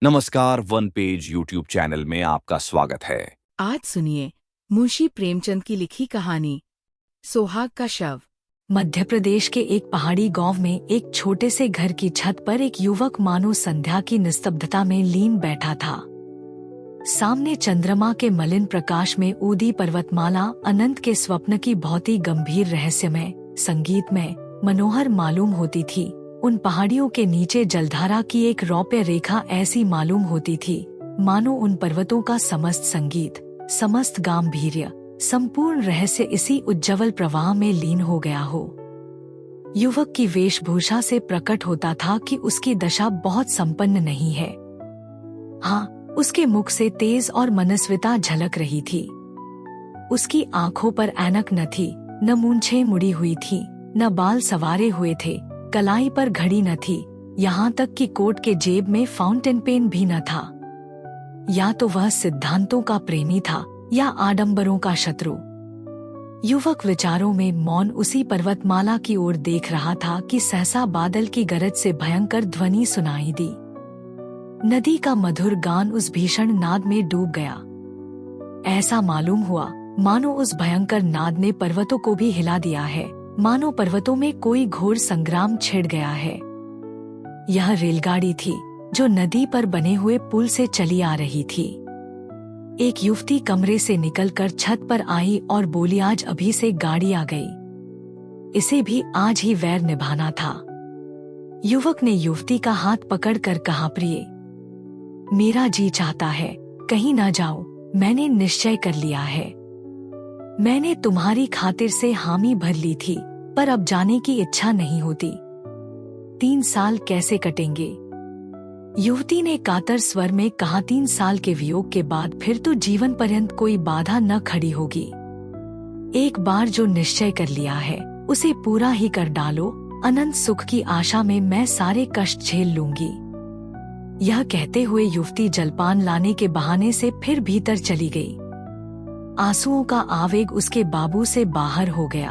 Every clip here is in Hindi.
नमस्कार, वन पेज यूट्यूब चैनल में आपका स्वागत है। आज सुनिए मुंशी प्रेमचंद की लिखी कहानी सोहाग का शव। मध्य प्रदेश के एक पहाड़ी गांव में एक छोटे से घर की छत पर एक युवक मानो संध्या की निस्तब्धता में लीन बैठा था। सामने चंद्रमा के मलिन प्रकाश में ऊदी पर्वतमाला अनंत के स्वप्न की बहुत ही गंभीर रहस्यमय, संगीतमय, मनोहर मालूम होती थी। उन पहाड़ियों के नीचे जलधारा की एक रौप्य रेखा ऐसी मालूम होती थी मानो उन पर्वतों का समस्त संगीत, समस्त गांभीर्य, संपूर्ण रहस्य इसी उज्ज्वल प्रवाह में लीन हो गया हो। युवक की वेशभूषा से प्रकट होता था कि उसकी दशा बहुत संपन्न नहीं है। हाँ, उसके मुख से तेज और मनस्विता झलक रही थी। उसकी आंखों पर ऐनक न थी, न मूंछें मुड़ी हुई थी, न बाल संवारे हुए थे, कलाई पर घड़ी न थी, यहाँ तक कि कोट के जेब में फाउंटेन पेन भी न था। या तो वह सिद्धांतों का प्रेमी था या आडंबरों का शत्रु। युवक विचारों में मौन उसी पर्वतमाला की ओर देख रहा था कि सहसा बादल की गरज से भयंकर ध्वनि सुनाई दी। नदी का मधुर गान उस भीषण नाद में डूब गया। ऐसा मालूम हुआ मानो उस भयंकर नाद ने पर्वतों को भी हिला दिया है, मानो पर्वतों में कोई घोर संग्राम छिड़ गया है। यह रेलगाड़ी थी जो नदी पर बने हुए पुल से चली आ रही थी। एक युवती कमरे से निकलकर छत पर आई और बोली, आज अभी से गाड़ी आ गई, इसे भी आज ही वैर निभाना था। युवक ने युवती का हाथ पकड़कर कहा, प्रिय, मेरा जी चाहता है कहीं ना जाओ, मैंने निश्चय कर लिया है। मैंने तुम्हारी खातिर से हामी भर ली थी, पर अब जाने की इच्छा नहीं होती। 3 साल कैसे कटेंगे? युवती ने कातर स्वर में कहा, 3 साल के वियोग के बाद फिर तो जीवन पर्यंत कोई बाधा न खड़ी होगी। एक बार जो निश्चय कर लिया है उसे पूरा ही कर डालो। अनंत सुख की आशा में मैं सारे कष्ट झेल लूंगी। यह कहते हुए युवती जलपान लाने के बहाने से फिर भीतर चली गई। आंसुओं का आवेग उसके बाबू से बाहर हो गया।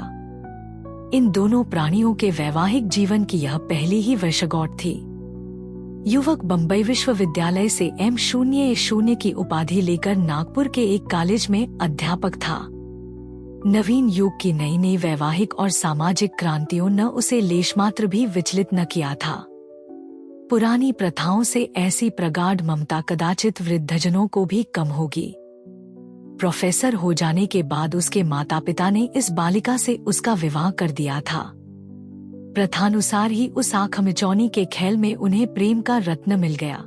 इन दोनों प्राणियों के वैवाहिक जीवन की यह पहली ही वर्षगांठ थी। युवक बंबई विश्वविद्यालय से M.0 की उपाधि लेकर नागपुर के एक कॉलेज में अध्यापक था। नवीन युग की नई नई वैवाहिक और सामाजिक क्रांतियों ने उसे लेशमात्र भी विचलित न किया था। पुरानी प्रथाओं से ऐसी प्रगाढ़ ममता कदाचित वृद्धजनों को भी कम होगी। प्रोफेसर हो जाने के बाद उसके माता पिता ने इस बालिका से उसका विवाह कर दिया था। प्रथानुसार ही उस आँख-मिचौनी के खेल में उन्हें प्रेम का रत्न मिल गया।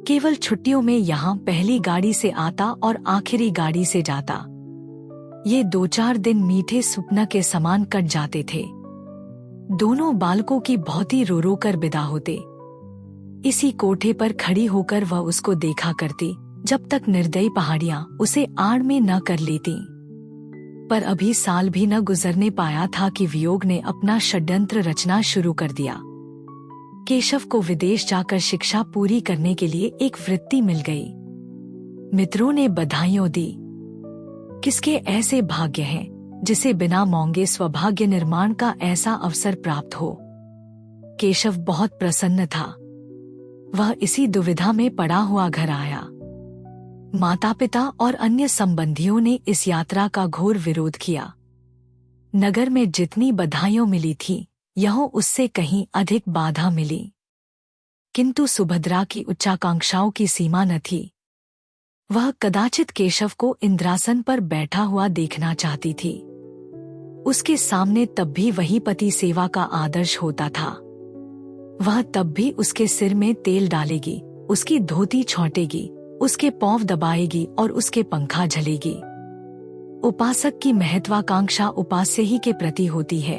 केवल छुट्टियों में यहाँ पहली गाड़ी से आता और आखिरी गाड़ी से जाता। ये 2-4 दिन मीठे स्वप्न के समान कट जाते थे। दोनों बालकों की बहुत ही रो रो कर विदा होते। इसी कोठे पर खड़ी होकर वह उसको देखा करती जब तक निर्दयी पहाड़ियां उसे आड़ में न कर लेती। पर अभी साल भी न गुजरने पाया था कि वियोग ने अपना षड्यंत्र रचना शुरू कर दिया। केशव को विदेश जाकर शिक्षा पूरी करने के लिए एक वृत्ति मिल गई। मित्रों ने बधाइयां दी। किसके ऐसे भाग्य हैं जिसे बिना मांगे सौभाग्य निर्माण का ऐसा अवसर प्राप्त हो। केशव बहुत प्रसन्न था। वह इसी दुविधा में पड़ा हुआ घर आया। माता पिता और अन्य संबंधियों ने इस यात्रा का घोर विरोध किया। नगर में जितनी बधाइयां मिली थी, यहों उससे कहीं अधिक बाधा मिली। किंतु सुभद्रा की उच्चाकांक्षाओं की सीमा न थी। वह कदाचित केशव को इंद्रासन पर बैठा हुआ देखना चाहती थी। उसके सामने तब भी वही पति सेवा का आदर्श होता था। वह तब भी उसके सिर में तेल डालेगी, उसकी धोती छौंटेगी, उसके पौंव दबाएगी और उसके पंखा झलेगी। उपासक की महत्वाकांक्षा उपास्य ही के प्रति होती है।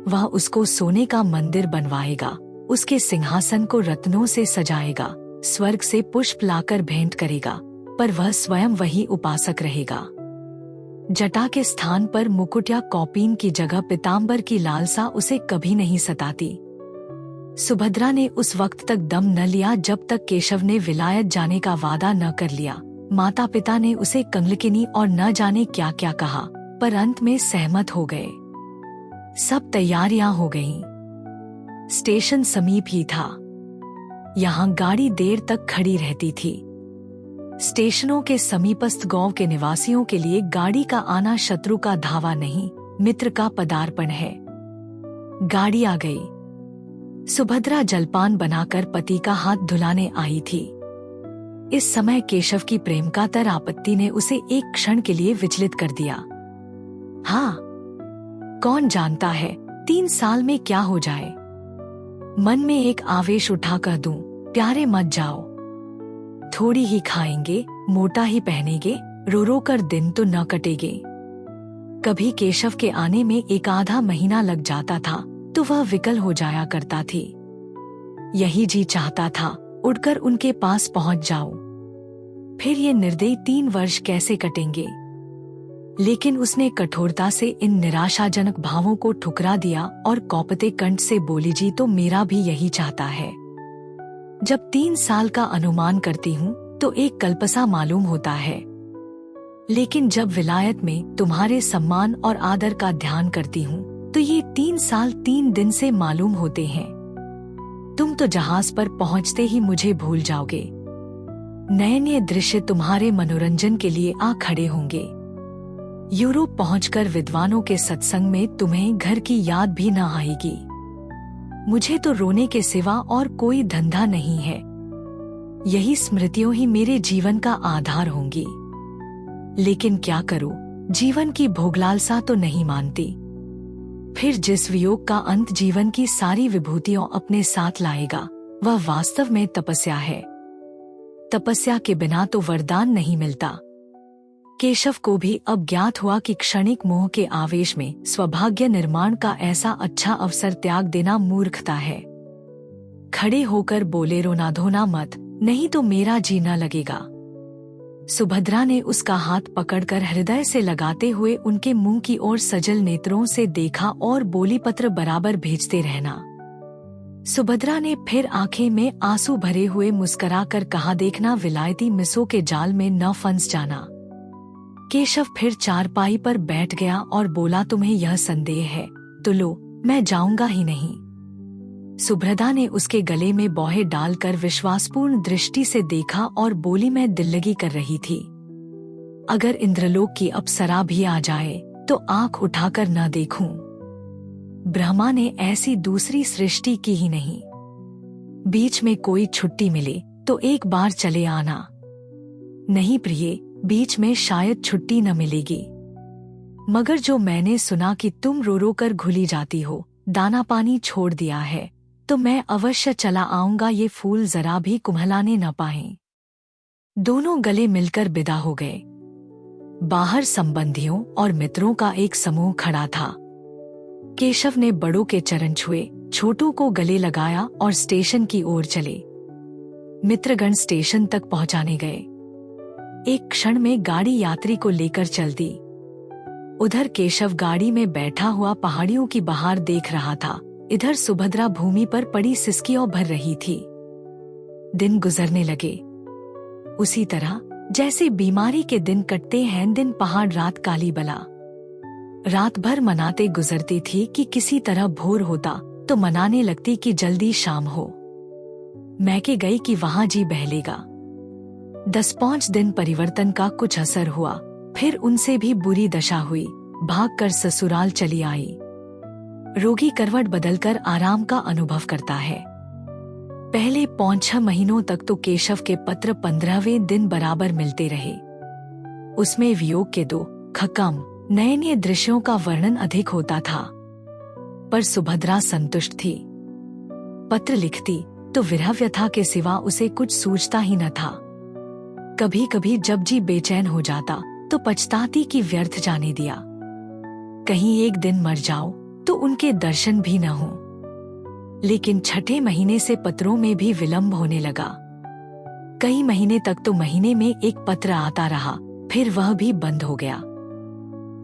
वह उसको सोने का मंदिर बनवाएगा, उसके सिंहासन को रत्नों से सजाएगा, स्वर्ग से पुष्प लाकर भेंट करेगा, पर वह स्वयं वही उपासक रहेगा। जटा के स्थान पर मुकुट या कौपीन की जगह पीतांबर की लालसा उसे कभी नहीं सताती। सुभद्रा ने उस वक्त तक दम न लिया जब तक केशव ने विलायत जाने का वादा न कर लिया। माता पिता ने उसे कंगलकिनी और न जाने क्या क्या कहा, पर अंत में सहमत हो गए। सब तैयारियां हो गईं। स्टेशन समीप ही था। यहाँ गाड़ी देर तक खड़ी रहती थी। स्टेशनों के समीपस्थ गांव के निवासियों के लिए गाड़ी का आना शत्रु का धावा नहीं, मित्र का पदार्पण है। गाड़ी आ गई। सुभद्रा जलपान बनाकर पति का हाथ धुलाने आई थी। इस समय केशव की प्रेमकातर आपत्ति ने उसे एक क्षण के लिए विचलित कर दिया। हाँ, कौन जानता है 3 साल में क्या हो जाए। मन में एक आवेश उठा कर दूं, प्यारे मत जाओ। थोड़ी ही खाएंगे, मोटा ही पहनेंगे, रो रो कर दिन तो न कटेंगे। कभी केशव के आने में 1 आधा महीना लग जाता था तो वह विकल हो जाया करता थी। यही जी चाहता था उड़कर उनके पास पहुंच जाओ। फिर ये निर्दयी 3 वर्ष कैसे कटेंगे। लेकिन उसने कठोरता से इन निराशाजनक भावों को ठुकरा दिया और कौपते कंठ से बोली, जी तो मेरा भी यही चाहता है। जब 3 साल का अनुमान करती हूँ तो एक कल्पसा मालूम होता है, लेकिन जब विलायत में तुम्हारे सम्मान और आदर का ध्यान करती हूँ तो ये 3 साल 3 दिन से मालूम होते हैं। तुम तो जहाज पर पहुँचते ही मुझे भूल जाओगे। नए नए दृश्य तुम्हारे मनोरंजन के लिए आ खड़े होंगे। यूरोप पहुंचकर विद्वानों के सत्संग में तुम्हें घर की याद भी न आएगी। मुझे तो रोने के सिवा और कोई धंधा नहीं है। यही स्मृतियों ही मेरे जीवन का आधार होंगी। लेकिन क्या करूं, जीवन की भोगलालसा तो नहीं मानती। फिर जिस वियोग का अंत जीवन की सारी विभूतियों अपने साथ लाएगा, वह वास्तव में तपस्या है। तपस्या के बिना तो वरदान नहीं मिलता। केशव को भी अब ज्ञात हुआ कि क्षणिक मोह के आवेश में सौभाग्य निर्माण का ऐसा अच्छा अवसर त्याग देना मूर्खता है। खड़े होकर बोले, रोना धोना मत, नहीं तो मेरा जीना लगेगा। सुभद्रा ने उसका हाथ पकड़कर हृदय से लगाते हुए उनके मुंह की ओर सजल नेत्रों से देखा और बोली, पत्र बराबर भेजते रहना। सुभद्रा ने फिर आंखें में आंसू भरे हुए मुस्कुराकर कहा, देखना विलायती मिसों के जाल में न फंस जाना। केशव फिर चारपाई पर बैठ गया और बोला, तुम्हें यह संदेह है तो लो, मैं जाऊंगा ही नहीं। सुभद्रा ने उसके गले में बौहे डालकर विश्वासपूर्ण दृष्टि से देखा और बोली, मैं दिल लगी कर रही थी। अगर इंद्रलोक की अप्सरा भी आ जाए तो आंख उठाकर न देखूं। ब्रह्मा ने ऐसी दूसरी सृष्टि की ही नहीं। बीच में कोई छुट्टी मिले तो एक बार चले आना। नहीं प्रिय, बीच में शायद छुट्टी न मिलेगी। मगर जो मैंने सुना कि तुम रो रो कर घुली जाती हो, दाना पानी छोड़ दिया है, तो मैं अवश्य चला आऊंगा। ये फूल जरा भी कुम्हलाने न पाएं। दोनों गले मिलकर विदा हो गए। बाहर संबंधियों और मित्रों का एक समूह खड़ा था। केशव ने बड़ों के चरण छुए, छोटों को गले लगाया और स्टेशन की ओर चले। मित्रगण स्टेशन तक पहुंचाने गए। एक क्षण में गाड़ी यात्री को लेकर चल दी। उधर केशव गाड़ी में बैठा हुआ पहाड़ियों की बहार देख रहा था, इधर सुभद्रा भूमि पर पड़ी सिसकियों भर रही थी। दिन गुजरने लगे। उसी तरह जैसे बीमारी के दिन कटते हैं, दिन पहाड़ रात काली बला। रात भर मनाते गुजरती थी कि किसी तरह भोर होता तो मनाने लगती कि जल्दी शाम हो। मैके गई कि वहां जी बहलेगा। 10-5 दिन परिवर्तन का कुछ असर हुआ, फिर उनसे भी बुरी दशा हुई। भागकर ससुराल चली आई। रोगी करवट बदलकर आराम का अनुभव करता है। पहले 5-6 महीनों तक तो केशव के पत्र 15वें दिन बराबर मिलते रहे। उसमें वियोग के दुख कम, नए नए दृश्यों का वर्णन अधिक होता था। पर सुभद्रा संतुष्ट थी। पत्र लिखती तो विरह व्यथा के सिवा उसे कुछ सूझता ही न था। कभी कभी जब जी बेचैन हो जाता तो पछताती कि व्यर्थ जाने दिया। कहीं एक दिन मर जाओ तो उनके दर्शन भी न हो। लेकिन 6ठे महीने से पत्रों में भी विलंब होने लगा। कई महीने तक तो महीने में एक पत्र आता रहा, फिर वह भी बंद हो गया।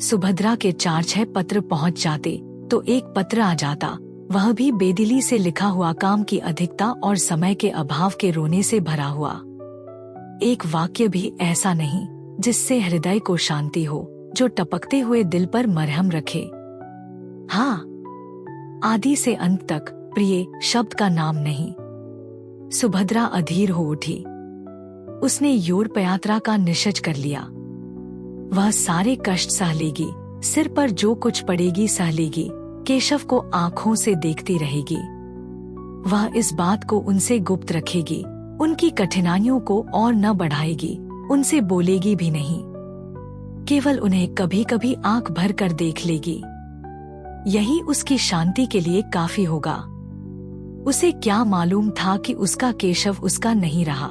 सुभद्रा के 4-6 पत्र पहुंच जाते तो एक पत्र आ जाता, वह भी बेदिली से लिखा हुआ, काम की अधिकता और समय के अभाव के रोने से भरा हुआ। एक वाक्य भी ऐसा नहीं जिससे हृदय को शांति हो, जो टपकते हुए दिल पर मरहम रखे। हाँ, आदि से अंत तक प्रिय शब्द का नाम नहीं। सुभद्रा अधीर हो उठी। उसने यूरोप यात्रा का निश्चय कर लिया। वह सारे कष्ट सह लेगी, सिर पर जो कुछ पड़ेगी सह लेगी, केशव को आंखों से देखती रहेगी। वह इस बात को उनसे गुप्त रखेगी, उनकी कठिनाइयों को और न बढ़ाएगी, उनसे बोलेगी भी नहीं, केवल उन्हें कभी कभी आंख भर कर देख लेगी। यही उसकी शांति के लिए काफी होगा। उसे क्या मालूम था कि उसका केशव उसका नहीं रहा।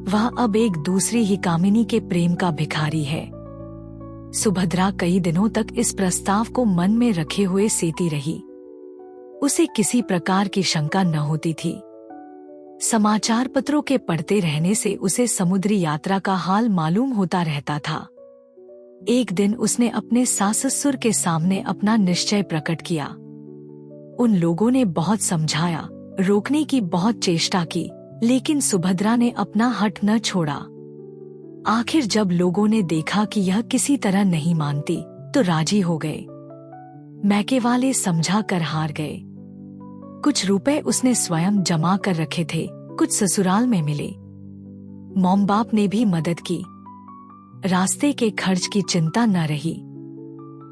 वह अब एक दूसरी ही कामिनी के प्रेम का भिखारी है। सुभद्रा कई दिनों तक इस प्रस्ताव को मन में रखे हुए सेती रही। उसे किसी प्रकार की शंका न होती थी। समाचार पत्रों के पढ़ते रहने से उसे समुद्री यात्रा का हाल मालूम होता रहता था। एक दिन उसने अपने सास-ससुर के सामने अपना निश्चय प्रकट किया। उन लोगों ने बहुत समझाया, रोकने की बहुत चेष्टा की, लेकिन सुभद्रा ने अपना हठ न छोड़ा। आखिर जब लोगों ने देखा कि यह किसी तरह नहीं मानती, तो राजी हो गए। मैके वाले समझा कर हार गए। कुछ रुपए उसने स्वयं जमा कर रखे थे, कुछ ससुराल में मिले। मॉम बाप ने भी मदद की। रास्ते के खर्च की चिंता न रही।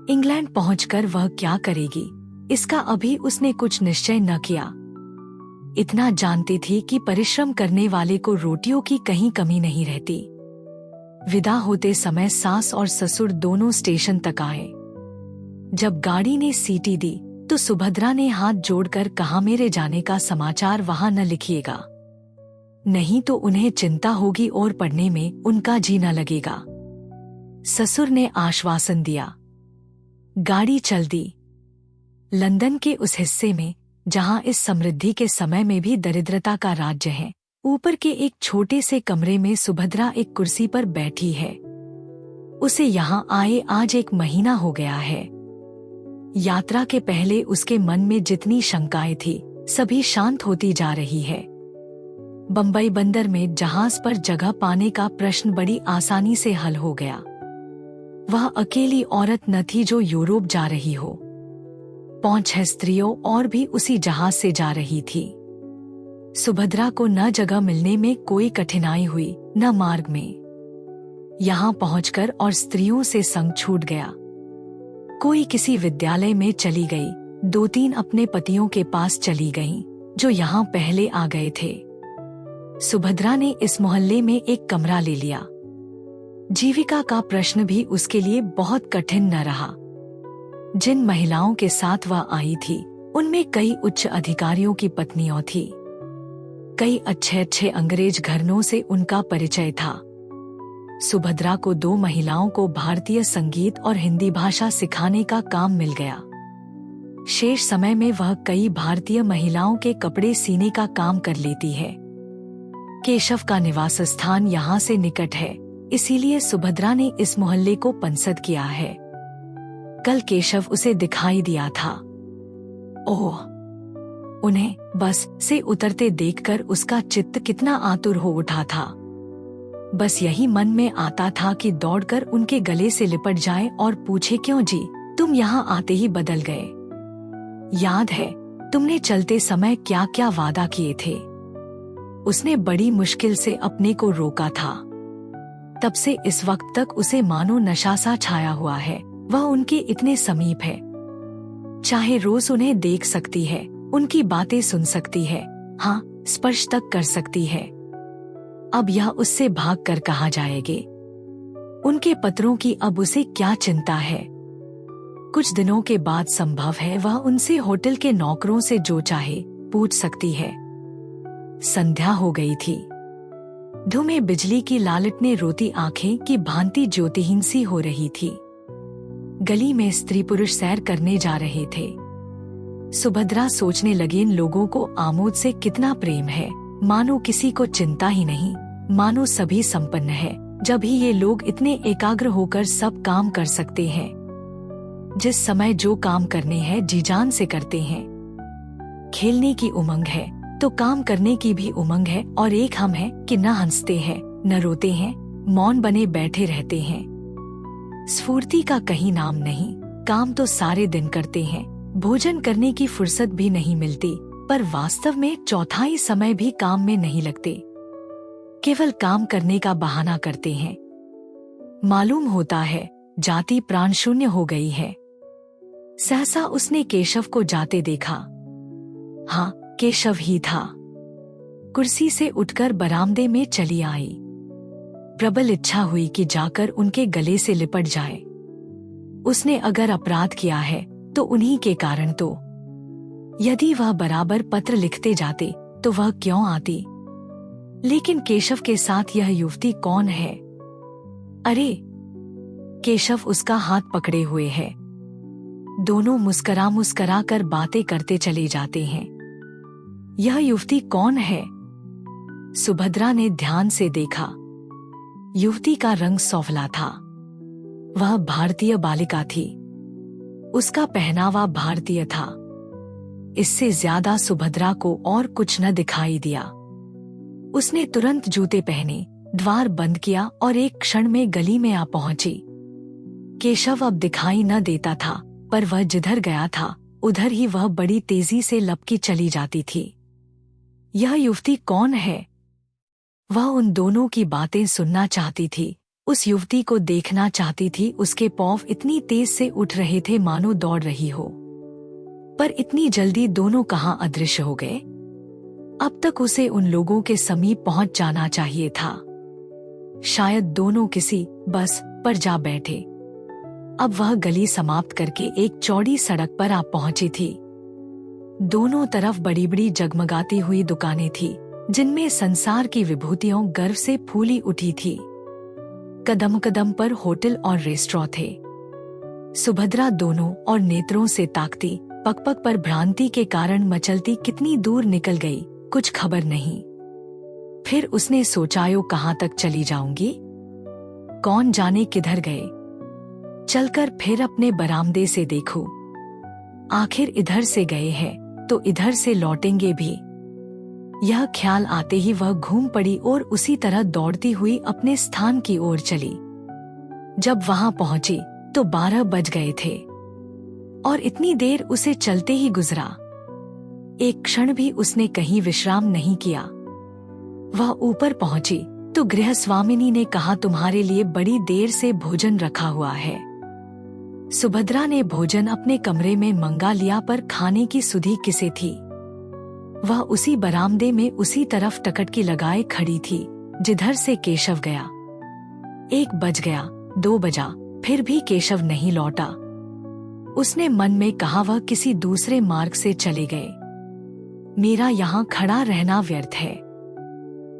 इंग्लैंड पहुंचकर वह क्या करेगी, इसका अभी उसने कुछ निश्चय न किया। इतना जानती थी कि परिश्रम करने वाले को रोटियों की कहीं कमी नहीं रहती। विदा होते समय सास और ससुर दोनों स्टेशन तक आए। जब गाड़ी ने सीटी दी तो सुभद्रा ने हाथ जोड़कर कहा, मेरे जाने का समाचार वहां न लिखिएगा, नहीं तो उन्हें चिंता होगी और पढ़ने में उनका जी न लगेगा। ससुर ने आश्वासन दिया। गाड़ी चल दी। लंदन के उस हिस्से में जहां इस समृद्धि के समय में भी दरिद्रता का राज्य है, ऊपर के एक छोटे से कमरे में सुभद्रा एक कुर्सी पर बैठी है। उसे यहां आए आज 1 महीना हो गया है। यात्रा के पहले उसके मन में जितनी शंकाएं थी, सभी शांत होती जा रही है। बंबई बंदर में जहाज पर जगह पाने का प्रश्न बड़ी आसानी से हल हो गया। वह अकेली औरत न थी जो यूरोप जा रही हो। 5-6 स्त्रियों और भी उसी जहाज से जा रही थी। सुभद्रा को न जगह मिलने में कोई कठिनाई हुई, न मार्ग में। यहाँ पहुंचकर और स्त्रियों से संग छूट गया। कोई किसी विद्यालय में चली गई, 2-3 अपने पतियों के पास चली गईं, जो यहाँ पहले आ गए थे। सुभद्रा ने इस मोहल्ले में एक कमरा ले लिया। जीविका का प्रश्न भी उसके लिए बहुत कठिन न रहा। जिन महिलाओं के साथ वह आई थी, उनमें कई उच्च अधिकारियों की पत्नियां थी। कई अच्छे अंग्रेज घरानों से उनका परिचय था। सुभद्रा को 2 महिलाओं को भारतीय संगीत और हिंदी भाषा सिखाने का काम मिल गया। शेष समय में वह कई भारतीय महिलाओं के कपड़े सीने का काम कर लेती है। केशव का निवास स्थान यहाँ से निकट है, इसीलिए सुभद्रा ने इस मोहल्ले को पसंद किया है। कल केशव उसे दिखाई दिया था। ओह! उन्हें बस से उतरते देखकर उसका चित्त कितना आतुर हो उठा था। बस यही मन में आता था कि दौड़कर उनके गले से लिपट जाए और पूछे, क्यों जी, तुम यहाँ आते ही बदल गए? याद है तुमने चलते समय क्या क्या वादा किए थे? उसने बड़ी मुश्किल से अपने को रोका था। तब से इस वक्त तक उसे मानो नशा सा छाया हुआ है। वह उनके इतने समीप है, चाहे रोज उन्हें देख सकती है, उनकी बातें सुन सकती है, हाँ, स्पर्श तक कर सकती है। अब यह उससे भागकर कहाँ जाएगी? उनके पत्रों की अब उसे क्या चिंता है? कुछ दिनों के बाद संभव है वह उनसे होटल के नौकरों से जो चाहे पूछ सकती है। संध्या हो गई थी। धूमे बिजली की लालटने रोती आंखें की भांति ज्योतिहीन सी हो रही थी। गली में स्त्री पुरुष सैर करने जा रहे थे। सुभद्रा सोचने लगी, इन लोगों को आमोद से कितना प्रेम है, मानो किसी को चिंता ही नहीं, मानो सभी संपन्न है। जब ही ये लोग इतने एकाग्र होकर सब काम कर सकते हैं, जिस समय जो काम करने हैं जी जान से करते हैं। खेलने की उमंग है तो काम करने की भी उमंग है, और एक हम है कि न हंसते हैं न रोते हैं, मौन बने बैठे रहते हैं। स्फूर्ति का कहीं नाम नहीं। काम तो सारे दिन करते हैं, भोजन करने की फुर्सत भी नहीं मिलती, पर वास्तव में चौथाई समय भी काम में नहीं लगते, केवल काम करने का बहाना करते हैं। मालूम होता है जाति प्राण शून्य हो गई है। सहसा उसने केशव को जाते देखा। हाँ, केशव ही था। कुर्सी से उठकर बरामदे में चली आई। प्रबल इच्छा हुई कि जाकर उनके गले से लिपट जाए। उसने अगर अपराध किया है तो उन्हीं के कारण तो। यदि वह बराबर पत्र लिखते जाते तो वह क्यों आती? लेकिन केशव के साथ यह युवती कौन है? अरे, केशव उसका हाथ पकड़े हुए है। दोनों मुस्करा मुस्करा कर बातें करते चले जाते हैं। यह युवती कौन है? सुभद्रा ने ध्यान से देखा। युवती का रंग सौवला था। वह भारतीय बालिका थी। उसका पहनावा भारतीय था। इससे ज्यादा सुभद्रा को और कुछ न दिखाई दिया। उसने तुरंत जूते पहने, द्वार बंद किया और एक क्षण में गली में आ पहुंची। केशव अब दिखाई न देता था, पर वह जिधर गया था उधर ही वह बड़ी तेजी से लपकी चली जाती थी। यह युवती कौन है? वह उन दोनों की बातें सुनना चाहती थी, उस युवती को देखना चाहती थी। उसके पाँव इतनी तेज से उठ रहे थे मानो दौड़ रही हो। पर इतनी जल्दी दोनों कहाँ अदृश्य हो गए? अब तक उसे उन लोगों के समीप पहुंच जाना चाहिए था। शायद दोनों किसी बस पर जा बैठे। अब वह गली समाप्त करके एक चौड़ी सड़क पर आ पहुंची थी। दोनों तरफ बड़ी बड़ी जगमगाती हुई दुकानें थी, जिनमें संसार की विभूतियों गर्व से फूली उठी थी। कदम कदम पर होटल और रेस्टोरेंट थे। सुभद्रा दोनों और नेत्रों से ताकती, पकपक पर भ्रांति के कारण मचलती कितनी दूर निकल गई, कुछ खबर नहीं। फिर उसने सोचा, यो कहाँ तक चली जाऊंगी? कौन जाने किधर गए? चलकर फिर अपने बरामदे से देखूं। आखिर इधर से गए हैं तो इधर से लौटेंगे भी। यह ख्याल आते ही वह घूम पड़ी और उसी तरह दौड़ती हुई अपने स्थान की ओर चली। जब वहां पहुंची तो 12 बज गए थे और इतनी देर उसे चलते ही गुजरा। एक क्षण भी उसने कहीं विश्राम नहीं किया। वह ऊपर पहुंची तो गृहस्वामिनी ने कहा, तुम्हारे लिए बड़ी देर से भोजन रखा हुआ है। सुभद्रा ने भोजन अपने कमरे में मंगा लिया, पर खाने की सुधि किसे थी? वह उसी बरामदे में उसी तरफ टकटकी लगाए खड़ी थी जिधर से केशव गया। 1 बज गया, 2 बजा, फिर भी केशव नहीं लौटा। उसने मन में कहा, वह किसी दूसरे मार्ग से चले गए। मेरा यहाँ खड़ा रहना व्यर्थ है,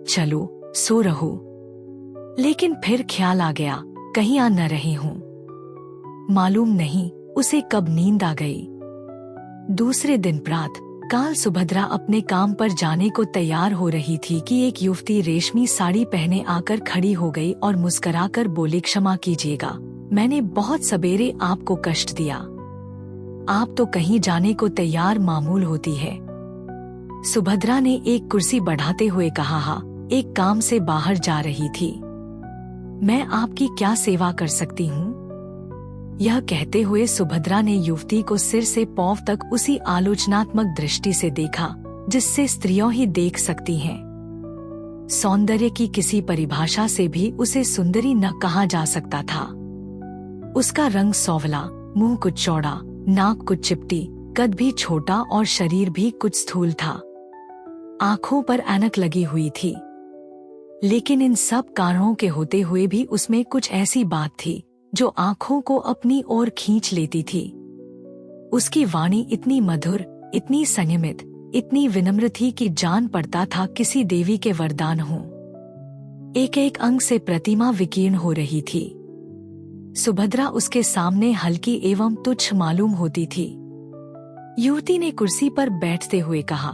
चलो सो रहूं। लेकिन फिर ख्याल आ गया, कहीं आ न रही हूं। मालूम नहीं उसे कब नींद आ गई। दूसरे दिन प्रातः काल सुभद्रा अपने काम पर जाने को तैयार हो रही थी कि एक युवती रेशमी साड़ी पहने आकर खड़ी हो गई और मुस्कुराकर बोली, क्षमा कीजिएगा, मैंने बहुत सवेरे आपको कष्ट दिया। आप तो कहीं जाने को तैयार मामूल होती है। सुभद्रा ने एक कुर्सी बढ़ाते हुए कहा, हाँ, एक काम से बाहर जा रही थी। मैं आपकी क्या सेवा कर सकती हूँ? यह कहते हुए सुभद्रा ने युवती को सिर से पांव तक उसी आलोचनात्मक दृष्टि से देखा जिससे स्त्रियों ही देख सकती हैं। सौंदर्य की किसी परिभाषा से भी उसे सुंदरी न कहा जा सकता था। उसका रंग सौवला, मुंह कुछ चौड़ा, नाक कुछ चिपटी, कद भी छोटा और शरीर भी कुछ स्थूल था। आंखों पर ऐनक लगी हुई थी। लेकिन इन सब कारणों के होते हुए भी उसमें कुछ ऐसी बात थी जो आंखों को अपनी ओर खींच लेती थी। उसकी वाणी इतनी मधुर, इतनी संयमित, इतनी विनम्र थी कि जान पड़ता था किसी देवी के वरदान हों। एक एक अंग से प्रतिमा विकीर्ण हो रही थी। सुभद्रा उसके सामने हल्की एवं तुच्छ मालूम होती थी। युवती ने कुर्सी पर बैठते हुए कहा,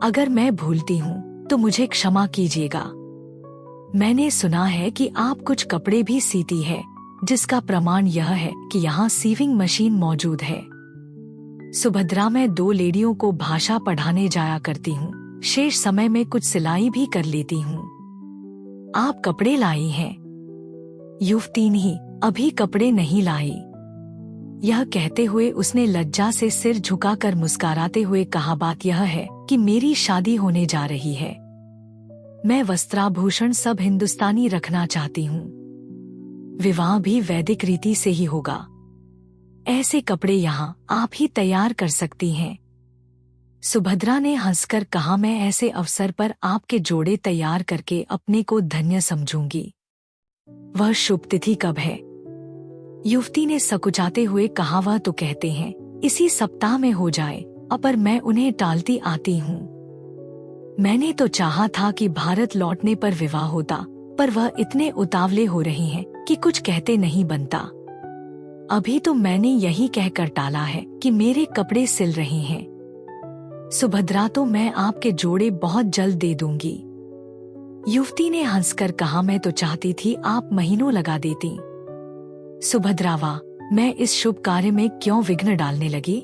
अगर मैं भूलती हूँ तो मुझे क्षमा कीजिएगा। मैंने सुना है कि आप कुछ कपड़े भी सीती है, जिसका प्रमाण यह है कि यहाँ सीविंग मशीन मौजूद है। सुभद्रा, मैं 2 लेडियों को भाषा पढ़ाने जाया करती हूँ। शेष समय में कुछ सिलाई भी कर लेती हूँ। आप कपड़े लाई हैं? युवती नहीं, अभी कपड़े नहीं लाई। यह कहते हुए उसने लज्जा से सिर झुकाकर मुस्कुराते हुए कहा, बात यह है कि मेरी शादी होने जा रही है। मैं वस्त्राभूषण सब हिंदुस्तानी रखना चाहती हूँ। विवाह भी वैदिक रीति से ही होगा। ऐसे कपड़े यहाँ आप ही तैयार कर सकती हैं। सुभद्रा ने हंसकर कहा, मैं ऐसे अवसर पर आपके जोड़े तैयार करके अपने को धन्य समझूंगी। वह शुभ तिथि कब है? युवती ने सकुचाते हुए कहा, वह तो कहते हैं इसी सप्ताह में हो जाए, पर मैं उन्हें टालती आती हूँ। मैंने तो चाहा था कि भारत लौटने पर विवाह होता, पर वह इतने उतावले हो रहे हैं कि कुछ कहते नहीं बनता। अभी तो मैंने यही कहकर टाला है कि मेरे कपड़े सिल रहे हैं। सुभद्रा, तो मैं आपके जोड़े बहुत जल्द दे दूंगी। युवती ने हंसकर कहा, मैं तो चाहती थी आप महीनों लगा देती। सुभद्रा, वाह, मैं इस शुभ कार्य में क्यों विघ्न डालने लगी?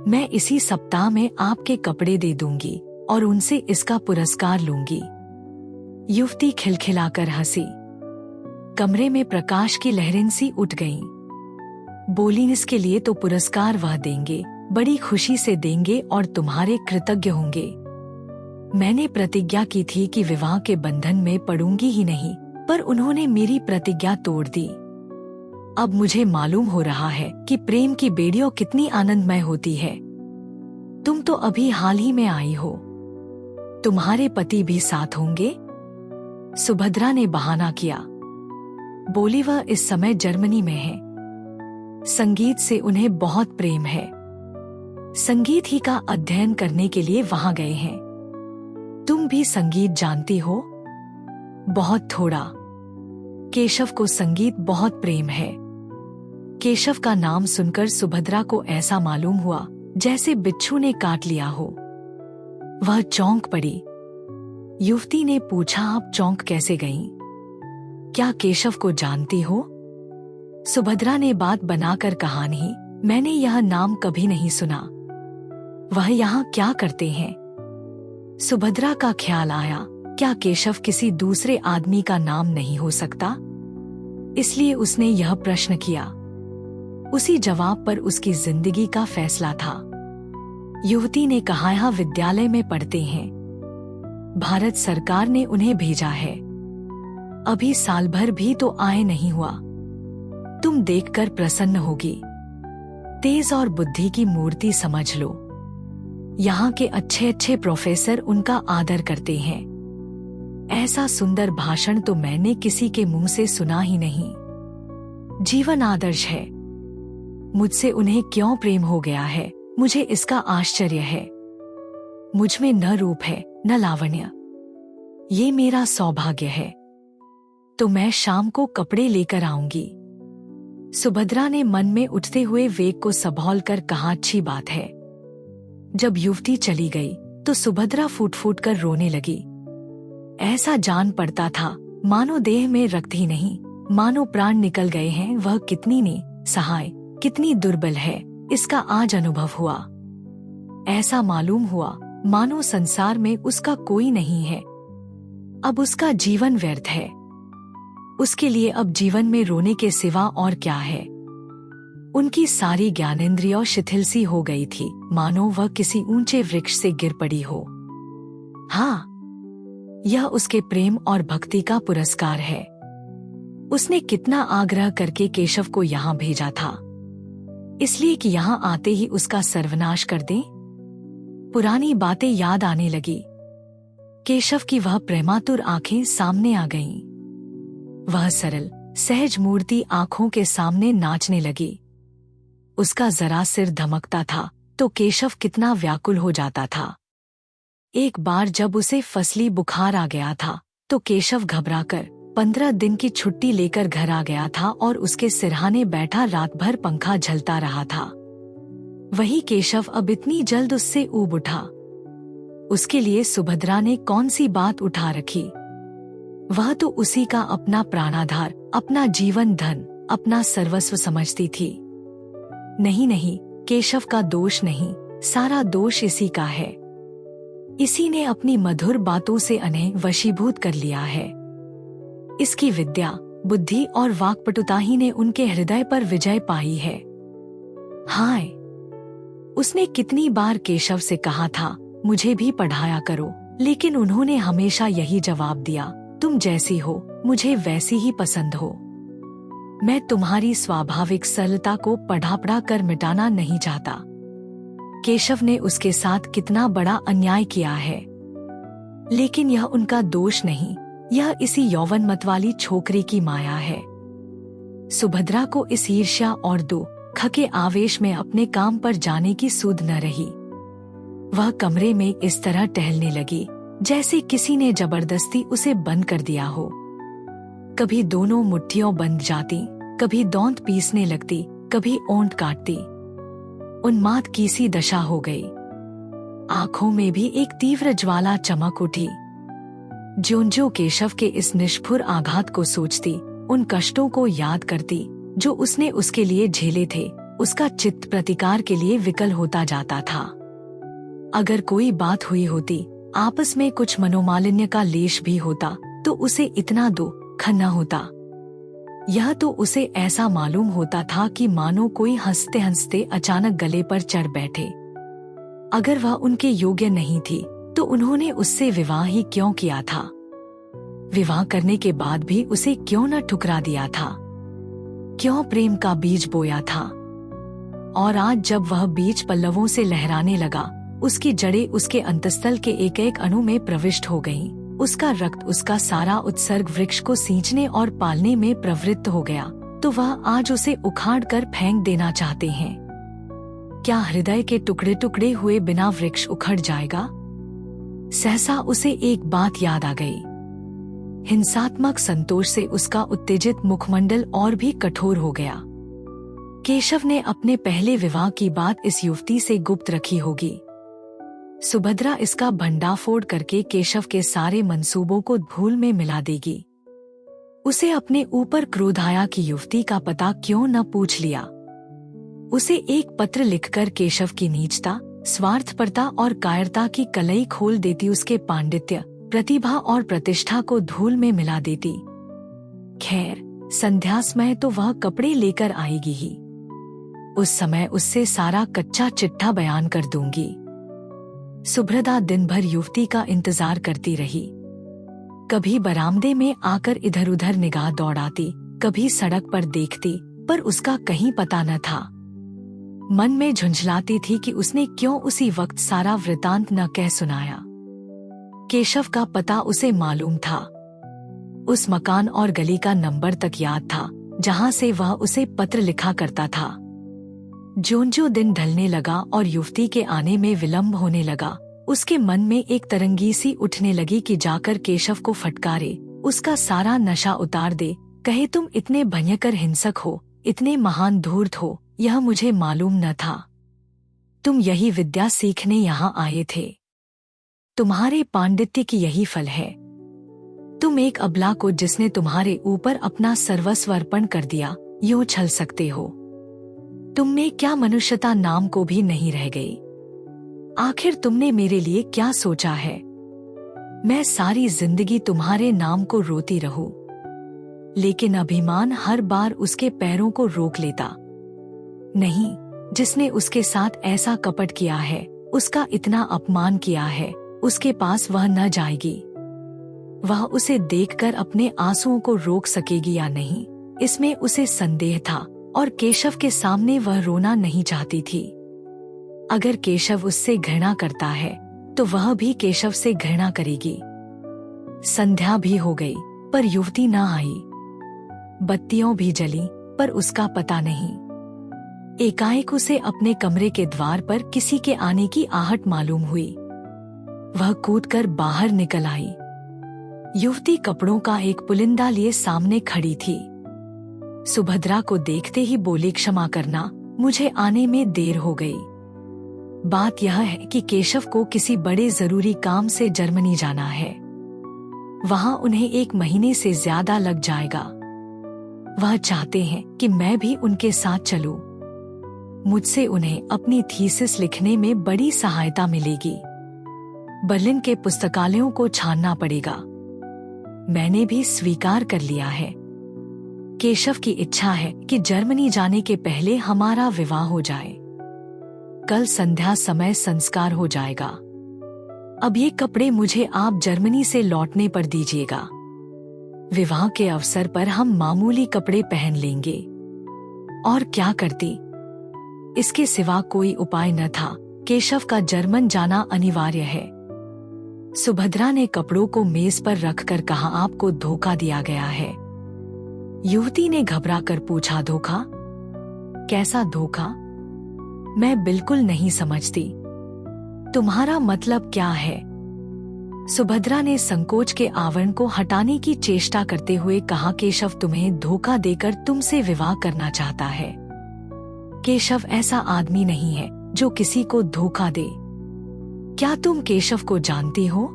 मैं इसी सप्ताह में आपके कपड़े दे दूंगी और उनसे इसका पुरस्कार लूंगी। युवती खिलखिलाकर हंसी। कमरे में प्रकाश की लहरें सी उठ गईं। बोली, इसके लिए तो पुरस्कार वह देंगे, बड़ी खुशी से देंगे और तुम्हारे कृतज्ञ होंगे। मैंने प्रतिज्ञा की थी कि विवाह के बंधन में पड़ूंगी ही नहीं, पर उन्होंने मेरी प्रतिज्ञा तोड़ दी। अब मुझे मालूम हो रहा है कि प्रेम की बेड़ियों कितनी आनंदमय होती है। तुम तो अभी हाल ही में आई हो, तुम्हारे पति भी साथ होंगे? सुभद्रा ने बहाना किया। बोली, वह इस समय जर्मनी में है। संगीत से उन्हें बहुत प्रेम है। संगीत ही का अध्ययन करने के लिए वहां गए हैं। तुम भी संगीत जानती हो? बहुत थोड़ा। केशव को संगीत बहुत प्रेम है। केशव का नाम सुनकर सुभद्रा को ऐसा मालूम हुआ जैसे बिच्छू ने काट लिया हो। वह चौंक पड़ी। युवती ने पूछा, आप चौंक कैसे गईं? क्या केशव को जानती हो? सुभद्रा ने बात बनाकर कहा, नहीं, मैंने यह नाम कभी नहीं सुना। वह यहाँ क्या करते हैं? सुभद्रा का ख्याल आया, क्या केशव किसी दूसरे आदमी का नाम नहीं हो सकता? इसलिए उसने यह प्रश्न किया। उसी जवाब पर उसकी जिंदगी का फैसला था। युवती ने कहा, यह विद्यालय में पढ़ते हैं। भारत सरकार ने उन्हें भेजा है। अभी साल भर भी तो आए नहीं हुआ। तुम देखकर प्रसन्न होगी। तेज और बुद्धि की मूर्ति समझ लो। यहाँ के अच्छे अच्छे प्रोफेसर उनका आदर करते हैं। ऐसा सुंदर भाषण तो मैंने किसी के मुंह से सुना ही नहीं। जीवन आदर्श है। मुझसे उन्हें क्यों प्रेम हो गया है, मुझे इसका आश्चर्य है। मुझ में न रूप है न लावण्य। ये मेरा सौभाग्य है। तो मैं शाम को कपड़े लेकर आऊंगी। सुभद्रा ने मन में उठते हुए वेग को संभाल कर कहा, अच्छी बात है। जब युवती चली गई तो सुभद्रा फूट फूट कर रोने लगी। ऐसा जान पड़ता था मानो देह में रक्त ही नहीं, मानो प्राण निकल गए हैं। वह कितनी निसहाय, कितनी दुर्बल है, इसका आज अनुभव हुआ। ऐसा मालूम हुआ मानो संसार में उसका कोई नहीं है। अब उसका जीवन व्यर्थ है। उसके लिए अब जीवन में रोने के सिवा और क्या है। उनकी सारी ज्ञानेंद्रियों शिथिल सी हो गई थी, मानो वह किसी ऊंचे वृक्ष से गिर पड़ी हो। हाँ, यह उसके प्रेम और भक्ति का पुरस्कार है। उसने कितना आग्रह करके केशव को यहाँ भेजा था, इसलिए कि यहाँ आते ही उसका सर्वनाश कर दें। पुरानी बातें याद आने लगी। केशव की वह प्रेमातुर आंखें सामने आ गईं। वह सरल सहज मूर्ति आंखों के सामने नाचने लगी। उसका जरा सिर धमकता था तो केशव कितना व्याकुल हो जाता था। एक बार जब उसे फसली बुखार आ गया था तो केशव घबराकर 15 दिन की छुट्टी लेकर घर आ गया था और उसके सिरहाने बैठा रात भर पंखा झलता रहा था। वही केशव अब इतनी जल्द उससे ऊब उठा। उसके लिए सुभद्रा ने कौन सी बात उठा रखी। वह तो उसी का अपना प्राणाधार, अपना जीवन धन, अपना सर्वस्व समझती थी। नहीं नहीं, केशव का दोष नहीं, सारा दोष इसी का है। इसी ने अपनी मधुर बातों से उन्हें वशीभूत कर लिया है। इसकी विद्या, बुद्धि और वाक्पटुता ही ने उनके हृदय पर विजय पाई है। हाय, उसने कितनी बार केशव से कहा था मुझे भी पढ़ाया करो, लेकिन उन्होंने हमेशा यही जवाब दिया, तुम जैसी हो मुझे वैसी ही पसंद हो। मैं तुम्हारी स्वाभाविक सरलता को पढ़ा कर मिटाना नहीं चाहता। केशव ने उसके साथ कितना बड़ा अन्याय किया है, लेकिन यह उनका दोष नहीं, यह इसी यौवन मत वाली छोकरी की माया है। सुभद्रा को इस ईर्ष्या और दुख के आवेश में अपने काम पर जाने की सूध न रही। वह कमरे में इस तरह टहलने लगी जैसे किसी ने जबरदस्ती उसे बंद कर दिया हो। कभी दोनों मुट्ठियों बंध जाती, कभी दौंत पीसने लगती, कभी ओंठ काटती। उन्माद की सी दशा हो गई। आंखों में भी एक तीव्र ज्वाला चमक उठी। ज्यों-ज्यों केशव के इस निष्ठुर आघात को सोचती, उन कष्टों को याद करती जो उसने उसके लिए झेले थे, उसका चित्त प्रतिकार के लिए विकल होता जाता था। अगर कोई बात हुई होती, आपस में कुछ मनोमालिन्य का लेश भी होता, तो उसे इतना दुख न होता। यह तो उसे ऐसा मालूम होता था कि मानो कोई हंसते हंसते अचानक गले पर चढ़ बैठे। अगर वह उनके योग्य नहीं थी, तो उन्होंने उससे विवाह ही क्यों किया था? विवाह करने के बाद भी उसे क्यों न ठुकरा दिया था? क्यों प्रेम का बीज बोया था? और आज जब वह बीज पल्लवों से लहराने लगा, उसकी जड़ें उसके अंतस्थल के एक एक अणु में प्रविष्ट हो गईं। उसका रक्त, उसका सारा उत्सर्ग वृक्ष को सींचने और पालने में प्रवृत्त हो गया, तो वह आज उसे उखाड़ कर फेंक देना चाहते हैं। क्या हृदय के टुकड़े टुकड़े हुए बिना वृक्ष उखड़ जाएगा? सहसा उसे एक बात याद आ गई। हिंसात्मक संतोष से उसका उत्तेजित मुखमंडल और भी कठोर हो गया। केशव ने अपने पहले विवाह की बात इस युवती से गुप्त रखी होगी। सुभद्रा इसका भंडाफोड़ करके केशव के सारे मंसूबों को धूल में मिला देगी। उसे अपने ऊपर क्रोध आया कि युवती का पता क्यों न पूछ लिया। उसे एक पत्र लिखकर केशव की नीचता, स्वार्थपरता और कायरता की कलई खोल देती, उसके पांडित्य, प्रतिभा और प्रतिष्ठा को धूल में मिला देती। खैर, संध्या समय तो वह कपड़े लेकर आएगी ही। उस समय उससे सारा कच्चा चिट्ठा बयान कर दूंगी। सुभद्रा दिन भर युवती का इंतजार करती रही। कभी बरामदे में आकर इधर उधर निगाह दौड़ाती, कभी सड़क पर देखती, पर उसका कहीं पता न था। मन में झुंझलाती थी कि उसने क्यों उसी वक्त सारा वृतांत न कह सुनाया। केशव का पता उसे मालूम था। उस मकान और गली का नंबर तक याद था जहां से वह उसे पत्र लिखा करता था। ज्यों-ज्यों दिन ढलने लगा और युवती के आने में विलंब होने लगा, उसके मन में एक तरंगी सी उठने लगी कि जाकर केशव को फटकारे, उसका सारा नशा उतार दे, कहे तुम इतने भयंकर हिंसक हो, इतने महान धूर्त हो, यह मुझे मालूम न था। तुम यही विद्या सीखने यहाँ आए थे। तुम्हारे पांडित्य की यही फल है। तुम एक अबला को जिसने तुम्हारे ऊपर अपना सर्वस्व अर्पण कर दिया, यूं छल सकते हो? तुम में क्या मनुष्यता नाम को भी नहीं रह गई? आखिर तुमने मेरे लिए क्या सोचा है? मैं सारी जिंदगी तुम्हारे नाम को रोती रहूं, लेकिन अभिमान हर बार उसके पैरों को रोक लेता। नहीं, जिसने उसके साथ ऐसा कपट किया है, उसका इतना अपमान किया है, उसके पास वह न जाएगी। वह उसे देखकर अपने आंसुओं को रोक सकेगी या नहीं, इसमें उसे संदेह था, और केशव के सामने वह रोना नहीं चाहती थी। अगर केशव उससे घृणा करता है, तो वह भी केशव से घृणा करेगी। संध्या भी हो गई, पर युवती न आई। बत्तियां भी जली, पर उसका पता नहीं। एकाएक उसे अपने कमरे के द्वार पर किसी के आने की आहट मालूम हुई। वह कूदकर बाहर निकल आई। युवती कपड़ों का एक पुलिंदा लिए सामने खड़ी थी। सुभद्रा को देखते ही बोली, क्षमा करना, मुझे आने में देर हो गई। बात यह है कि केशव को किसी बड़े जरूरी काम से जर्मनी जाना है। वहां उन्हें 1 महीने से ज्यादा लग जाएगा। वह चाहते हैं कि मैं भी उनके साथ चलूं। मुझसे उन्हें अपनी थीसिस लिखने में बड़ी सहायता मिलेगी। बर्लिन के पुस्तकालयों को छानना पड़ेगा। मैंने भी स्वीकार कर लिया है। केशव की इच्छा है कि जर्मनी जाने के पहले हमारा विवाह हो जाए। कल संध्या समय संस्कार हो जाएगा। अब ये कपड़े मुझे आप जर्मनी से लौटने पर दीजिएगा। विवाह के अवसर पर हम मामूली कपड़े पहन लेंगे। और क्या करती? इसके सिवा कोई उपाय न था। केशव का जर्मन जाना अनिवार्य है। सुभद्रा ने कपड़ों को मेज पर रखकर कहा, आपको धोखा दिया गया है। युवती ने घबराकर पूछा, धोखा? कैसा धोखा? मैं बिल्कुल नहीं समझती। तुम्हारा मतलब क्या है? सुभद्रा ने संकोच के आवरण को हटाने की चेष्टा करते हुए कहा, केशव तुम्हें धोखा देकर तुमसे विवाह करना चाहता है। केशव ऐसा आदमी नहीं है जो किसी को धोखा दे। क्या तुम केशव को जानती हो?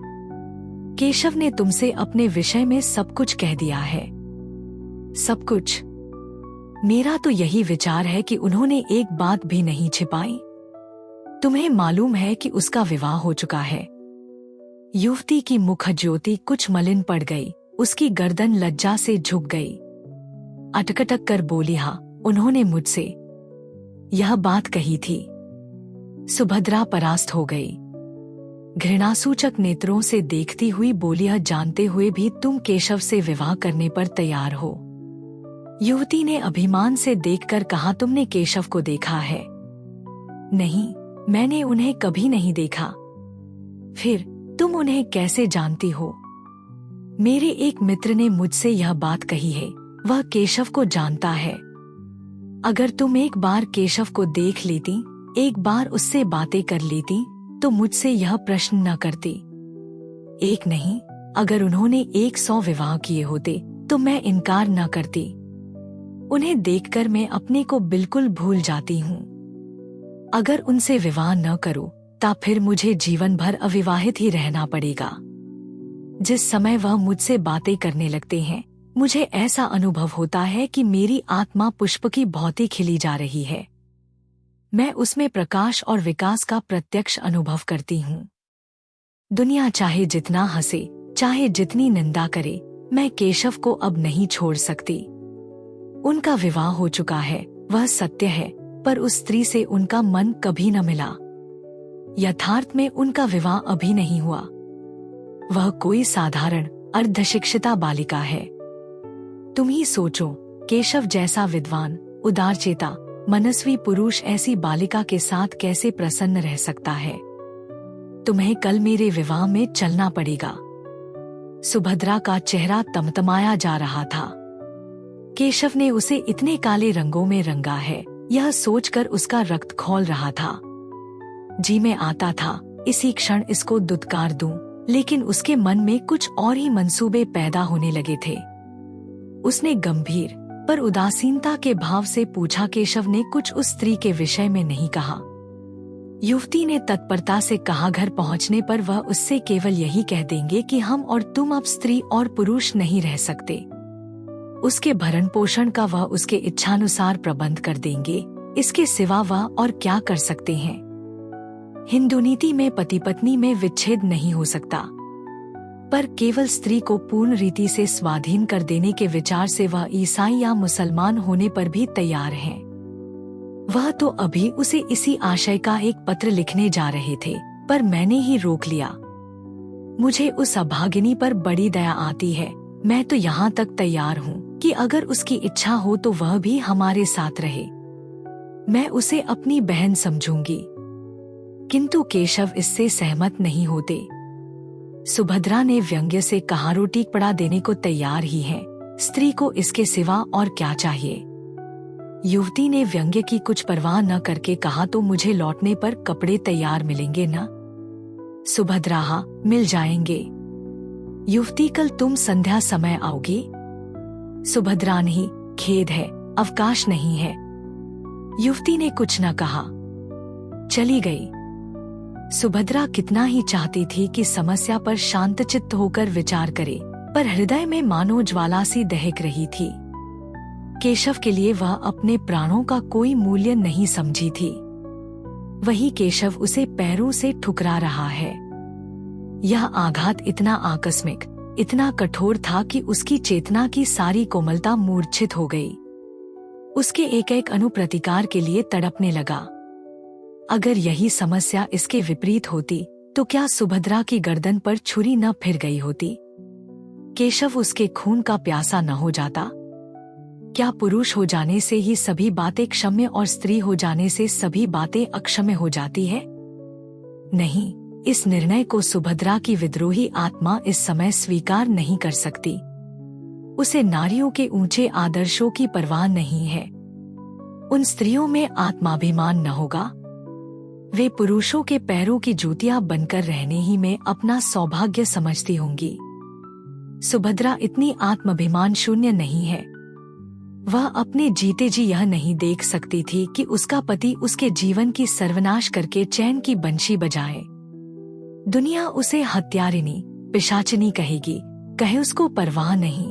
केशव ने तुमसे अपने विषय में सब कुछ कह दिया है। सब कुछ? मेरा तो यही विचार है कि उन्होंने एक बात भी नहीं छिपाई। तुम्हें मालूम है कि उसका विवाह हो चुका है। युवती की मुख ज्योति कुछ मलिन पड़ गई। उसकी गर्दन लज्जा से झुक गई। अटकटक कर बोली, हाँ, उन्होंने मुझसे यह बात कही थी। सुभद्रा परास्त हो गई। घृणासूचक नेत्रों से देखती हुई बोली, यह जानते हुए भी तुम केशव से विवाह करने पर तैयार हो? युवती ने अभिमान से देखकर कहा, तुमने केशव को देखा है? नहीं, मैंने उन्हें कभी नहीं देखा। फिर तुम उन्हें कैसे जानती हो? मेरे एक मित्र ने मुझसे यह बात कही है। वह केशव को जानता है। अगर तुम एक बार केशव को देख लेती, एक बार उससे बातें कर लेती, तो मुझसे यह प्रश्न न करती। एक नहीं, अगर उन्होंने 100 विवाह किए होते तो मैं इनकार न करती। उन्हें देखकर मैं अपने को बिल्कुल भूल जाती हूँ। अगर उनसे विवाह न करूं, तब फिर मुझे जीवन भर अविवाहित ही रहना पड़ेगा। जिस समय वह मुझसे बातें करने लगते हैं, मुझे ऐसा अनुभव होता है कि मेरी आत्मा पुष्प की भांति खिली जा रही है। मैं उसमें प्रकाश और विकास का प्रत्यक्ष अनुभव करती हूँ। दुनिया चाहे जितना हंसे, चाहे जितनी निंदा करे, मैं केशव को अब नहीं छोड़ सकती। उनका विवाह हो चुका है, वह सत्य है, पर उस स्त्री से उनका मन कभी न मिला। यथार्थ में उनका विवाह अभी नहीं हुआ। वह कोई साधारण अर्धशिक्षिता बालिका है। तुम ही सोचो, केशव जैसा विद्वान, उदारचेता, मनस्वी पुरुष ऐसी बालिका के साथ कैसे प्रसन्न रह सकता है? तुम्हें कल मेरे विवाह में चलना पड़ेगा। सुभद्रा का चेहरा तमतमाया जा रहा था। केशव ने उसे इतने काले रंगों में रंगा है, यह सोचकर उसका रक्त खौल रहा था। जी में आता था इसी क्षण इसको दुत्कार दूं, लेकिन उसके मन में कुछ और ही मंसूबे पैदा होने लगे थे। उसने गंभीर पर उदासीनता के भाव से पूछा, केशव ने कुछ उस स्त्री के विषय में नहीं कहा? युवती ने तत्परता से कहा, घर पहुंचने पर वह उससे केवल यही कह देंगे कि हम और तुम अब स्त्री और पुरुष नहीं रह सकते। उसके भरण पोषण का वह उसके इच्छानुसार प्रबंध कर देंगे। इसके सिवा वह और क्या कर सकते हैं? हिंदू नीति में पति पत्नी में विच्छेद नहीं हो सकता, पर केवल स्त्री को पूर्ण रीति से स्वाधीन कर देने के विचार से वह ईसाई या मुसलमान होने पर भी तैयार हैं। वह तो अभी उसे इसी आशय का एक पत्र लिखने जा रहे थे, पर मैंने ही रोक लिया। मुझे उस अभागिनी पर बड़ी दया आती है। मैं तो यहाँ तक तैयार हूँ कि अगर उसकी इच्छा हो तो वह भी हमारे साथ रहे। मैं उसे अपनी बहन समझूंगी। किंतु केशव इससे सहमत नहीं होते। सुभद्रा ने व्यंग्य से कहा, रोटी पड़ा देने को तैयार ही है, स्त्री को इसके सिवा और क्या चाहिए? युवती ने व्यंग्य की कुछ परवाह न करके कहा, तो मुझे लौटने पर कपड़े तैयार मिलेंगे न? सुभद्रा, हाँ, मिल जाएंगे। युवती, कल तुम संध्या समय आओगी? सुभद्रा, नहीं, खेद है, अवकाश नहीं है। युवती ने कुछ न कहा, चली गई। सुभद्रा कितना ही चाहती थी कि समस्या पर शांतचित्त होकर विचार करे, पर हृदय में मानो ज्वाला सी दहक रही थी। केशव के लिए वह अपने प्राणों का कोई मूल्य नहीं समझी थी। वही केशव उसे पैरों से ठुकरा रहा है। यह आघात इतना आकस्मिक, इतना कठोर था कि उसकी चेतना की सारी कोमलता मूर्छित हो गई। उसके एक एक अनुप्रतिकार के लिए तड़पने लगा। अगर यही समस्या इसके विपरीत होती तो क्या सुभद्रा की गर्दन पर छुरी न फिर गई होती? केशव उसके खून का प्यासा न हो जाता? क्या पुरुष हो जाने से ही सभी बातें क्षम्य और स्त्री हो जाने से सभी बातें अक्षम्य हो जाती है? नहीं, इस निर्णय को सुभद्रा की विद्रोही आत्मा इस समय स्वीकार नहीं कर सकती। उसे नारियों के ऊंचे आदर्शों की परवाह नहीं है। उन स्त्रियों में आत्माभिमान न होगा। वे पुरुषों के पैरों की जूतियां बनकर रहने ही में अपना सौभाग्य समझती होंगी। सुभद्रा इतनी आत्माभिमान शून्य नहीं है। वह अपने जीते जी यह नहीं देख सकती थी कि उसका पति उसके जीवन की सर्वनाश करके चैन की बंशी बजाए। दुनिया उसे हत्यारिनी, पिशाचिनी कहेगी, कहे उसको परवाह नहीं।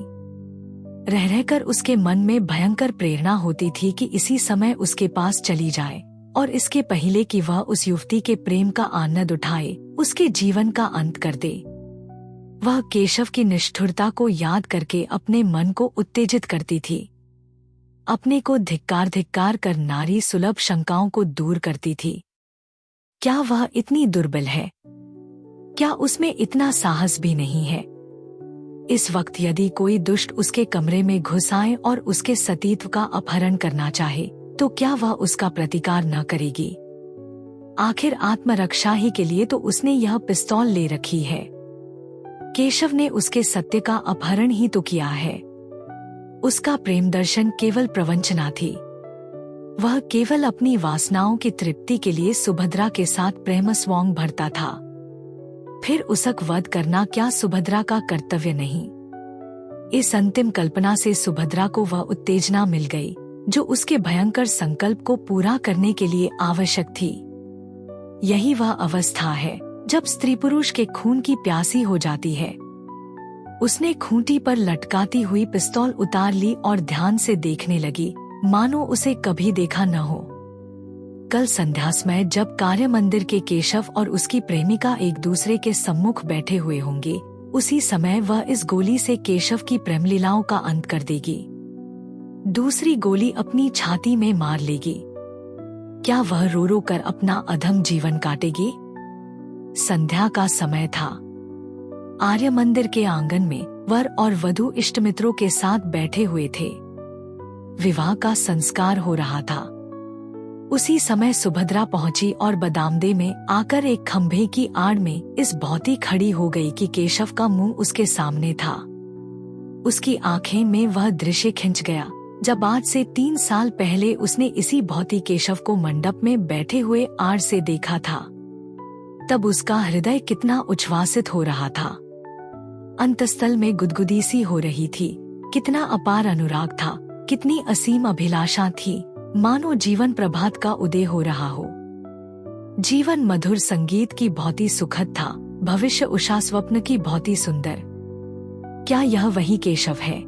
रह रहकर उसके मन में भयंकर प्रेरणा होती थी कि इसी समय उसके पास चली जाए और इसके पहले कि वह उस युवती के प्रेम का आनंद उठाए, उसके जीवन का अंत कर दे। वह केशव की निष्ठुरता को याद करके अपने मन को उत्तेजित करती थी। अपने को धिक्कार धिक्कार कर नारी सुलभ शंकाओं को दूर करती थी। क्या वह इतनी दुर्बल है? क्या उसमें इतना साहस भी नहीं है? इस वक्त यदि कोई दुष्ट उसके कमरे में घुस आए और उसके सतीत्व का अपहरण करना चाहे तो क्या वह उसका प्रतिकार न करेगी? आखिर आत्मरक्षा ही के लिए तो उसने यह पिस्तौल ले रखी है। केशव ने उसके सत्य का अपहरण ही तो किया है। उसका प्रेम दर्शन केवल प्रवंचना थी। वह केवल अपनी वासनाओं की तृप्ति के लिए सुभद्रा के साथ प्रेम स्वांग भरता था। फिर उसक वध करना क्या सुभद्रा का कर्तव्य नहीं? इस अंतिम कल्पना से सुभद्रा को वह उत्तेजना मिल गई जो उसके भयंकर संकल्प को पूरा करने के लिए आवश्यक थी। यही वह अवस्था है जब स्त्री पुरुष के खून की प्यासी हो जाती है। उसने खूंटी पर लटकाती हुई पिस्तौल उतार ली और ध्यान से देखने लगी, मानो उसे कभी देखा न हो। कल संध्या समय जब कार्य मंदिर के केशव और उसकी प्रेमिका एक दूसरे के सम्मुख बैठे हुए होंगे, उसी समय वह इस गोली से केशव की प्रेम लीलाओं का अंत कर देगी। दूसरी गोली अपनी छाती में मार लेगी। क्या वह रो रो कर अपना अधम जीवन काटेगी? संध्या का समय था। आर्य मंदिर के आंगन में वर और वधू इष्टमित्रों के साथ बैठे हुए थे। विवाह का संस्कार हो रहा था। उसी समय सुभद्रा पहुंची और बदामदे में आकर एक खंभे की आड़ में इस भौती खड़ी हो गई कि केशव का मुंह उसके सामने था। उसकी आंखें में वह दृश्य खिंच गया जब आज से 3 साल पहले उसने इसी भौती केशव को मंडप में बैठे हुए आड़ से देखा था। तब उसका हृदय कितना उच्छ्वासित हो रहा था। अंतस्थल में गुदगुदी सी हो रही थी। कितना अपार अनुराग था, कितनी असीम अभिलाषा थी, मानो जीवन प्रभात का उदय हो रहा हो। जीवन मधुर संगीत की भौती सुखद था, भविष्य उषा स्वप्न की भौती सुंदर। क्या यह वही केशव है?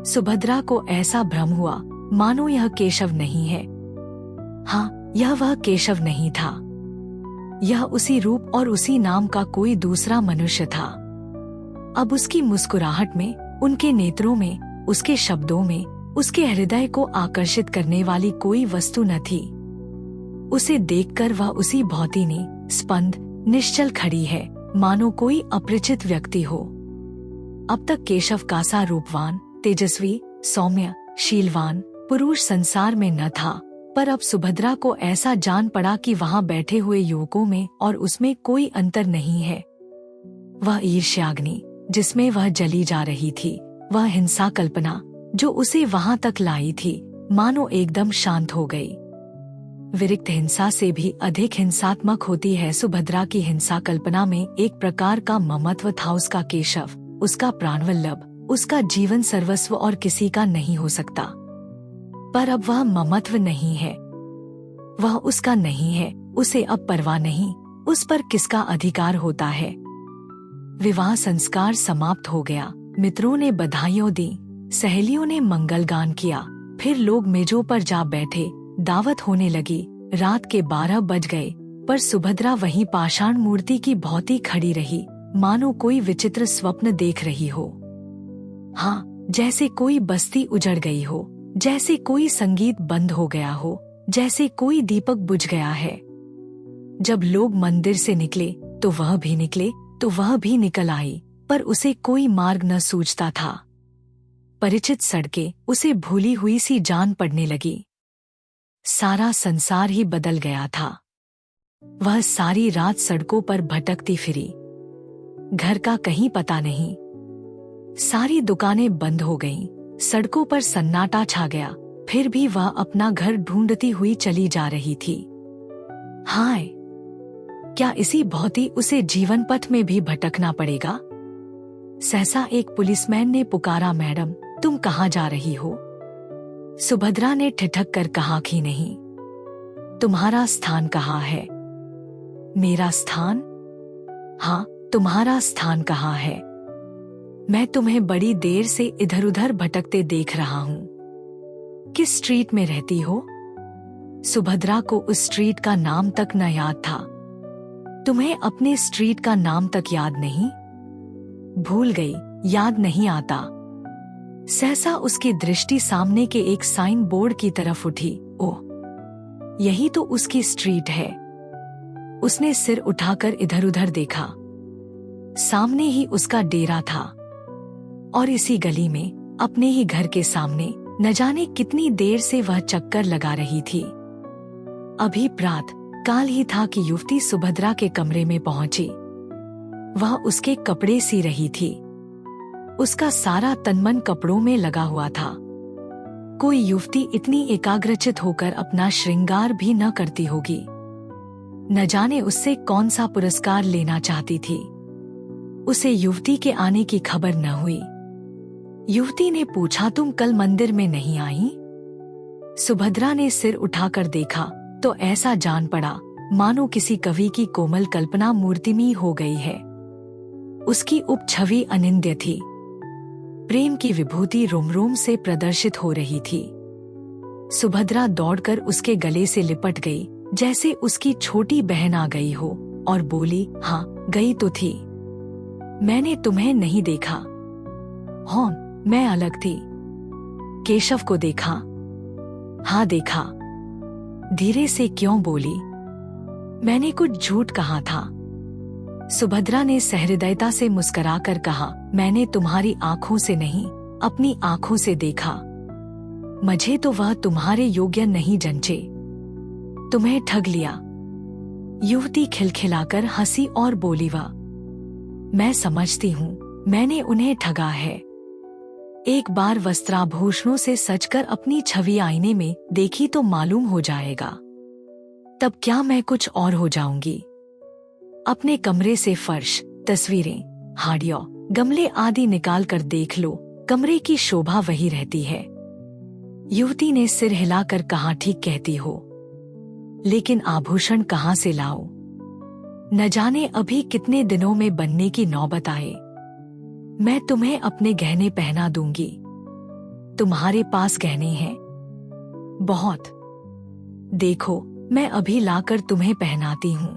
सुभद्रा को ऐसा भ्रम हुआ मानो यह केशव नहीं है। हाँ, यह वह केशव नहीं था। यह उसी रूप और उसी नाम का कोई दूसरा मनुष्य था। अब उसकी मुस्कुराहट में, उनके नेत्रों में, उसके शब्दों में, उसके हृदय को आकर्षित करने वाली कोई वस्तु न थी। उसे देखकर वह उसी भौती ने स्पंद निश्चल खड़ी है, मानो कोई अपरिचित व्यक्ति हो। अब तक केशव का सा रूपवान, तेजस्वी, सौम्य, शीलवान पुरुष संसार में न था, पर अब सुभद्रा को ऐसा जान पड़ा कि वहां बैठे हुए युवकों में और उसमें कोई अंतर नहीं है। वह ईर्ष्याग्नि जिसमें वह जली जा रही थी, वह हिंसा कल्पना जो उसे वहां तक लाई थी, मानो एकदम शांत हो गई। विरिक्त हिंसा से भी अधिक हिंसात्मक होती है सुभद्रा की हिंसा कल्पना में एक प्रकार का ममत्व था। उसका केशव, उसका प्राणवल्लभ, उसका जीवन सर्वस्व और किसी का नहीं हो सकता। पर अब वह ममत्व नहीं है, वह उसका नहीं है। उसे अब परवाह नहीं, उस पर किसका अधिकार होता है। विवाह संस्कार समाप्त हो गया। मित्रों ने बधाइयां दी, सहेलियों ने मंगल गान किया। फिर लोग मेजों पर जा बैठे, दावत होने लगी। रात के 12 बज गए, पर सुभद्रा वहीं पाषाण मूर्ति की भौती खड़ी रही, मानो कोई विचित्र स्वप्न देख रही हो। हाँ, जैसे कोई बस्ती उजड़ गई हो, जैसे कोई संगीत बंद हो गया हो, जैसे कोई दीपक बुझ गया है। जब लोग मंदिर से निकले तो वह भी निकले, तो वह भी निकल आई, पर उसे कोई मार्ग न सूझता था। परिचित सड़कें उसे भूली हुई सी जान पड़ने लगी। सारा संसार ही बदल गया था। वह सारी रात सड़कों पर भटकती फिरी। घर का कहीं पता नहीं। सारी दुकानें बंद हो गईं, सड़कों पर सन्नाटा छा गया, फिर भी वह अपना घर ढूंढती हुई चली जा रही थी। हाय, क्या इसी भौती उसे जीवन पथ में भी भटकना पड़ेगा? सहसा एक पुलिसमैन ने पुकारा, मैडम, तुम कहाँ जा रही हो? सुभद्रा ने ठिठक कर कहा कि नहीं। तुम्हारा स्थान कहाँ है? मेरा स्थान? हाँ, तुम्हारा स्थान कहाँ है? मैं तुम्हें बड़ी देर से इधर उधर भटकते देख रहा हूँ। किस स्ट्रीट में रहती हो? सुभद्रा को उस स्ट्रीट का नाम तक न याद था। तुम्हें अपने स्ट्रीट का नाम तक याद नहीं? भूल गई, याद नहीं आता। सहसा उसकी दृष्टि सामने के एक साइन बोर्ड की तरफ उठी। ओह, यही तो उसकी स्ट्रीट है। उसने सिर उठाकर इधर उधर देखा। सामने ही उसका डेरा था और इसी गली में, अपने ही घर के सामने, न जाने कितनी देर से वह चक्कर लगा रही थी। अभी प्रात काल ही था कि युवती सुभद्रा के कमरे में पहुंची। वह उसके कपड़े सी रही थी। उसका सारा तनमन कपड़ों में लगा हुआ था। कोई युवती इतनी एकाग्रचित होकर अपना श्रृंगार भी न करती होगी। न जाने उससे कौन सा पुरस्कार लेना चाहती थी। उसे युवती के आने की खबर न हुई। युवती ने पूछा, तुम कल मंदिर में नहीं आई? सुभद्रा ने सिर उठाकर देखा तो ऐसा जान पड़ा मानो किसी कवि की कोमल कल्पना मूर्तिमय हो गई है। उसकी उपछवि अनिंद्य थी। प्रेम की विभूति रोम रोम से प्रदर्शित हो रही थी। सुभद्रा दौड़कर उसके गले से लिपट गई, जैसे उसकी छोटी बहन आ गई हो, और बोली, हाँ, गई तो थी। मैंने तुम्हें नहीं देखा। हाँ, मैं अलग थी। केशव को देखा? हाँ, देखा। धीरे से क्यों बोली? मैंने कुछ झूठ कहा था। सुभद्रा ने सहृदयता से मुस्कुराकर कहा, मैंने तुम्हारी आंखों से नहीं, अपनी आंखों से देखा। मुझे तो वह तुम्हारे योग्य नहीं जंचे। तुम्हें ठग लिया। युवती खिलखिलाकर हंसी और बोली, वाह, मैं समझती हूँ, मैंने उन्हें ठगा है। एक बार वस्त्राभूषणों से सजकर अपनी छवि आईने में देखी तो मालूम हो जाएगा। तब क्या मैं कुछ और हो जाऊंगी। अपने कमरे से फर्श, तस्वीरें, हाड़ियों, गमले आदि निकाल कर देख लो, कमरे की शोभा वही रहती है। युवती ने सिर हिलाकर कहा, ठीक कहती हो, लेकिन आभूषण कहाँ से लाओ? न जाने अभी कितने दिनों में बनने की नौबत आए। मैं तुम्हें अपने गहने पहना दूंगी। तुम्हारे पास गहने हैं? बहुत। देखो, मैं अभी लाकर तुम्हें पहनाती हूँ।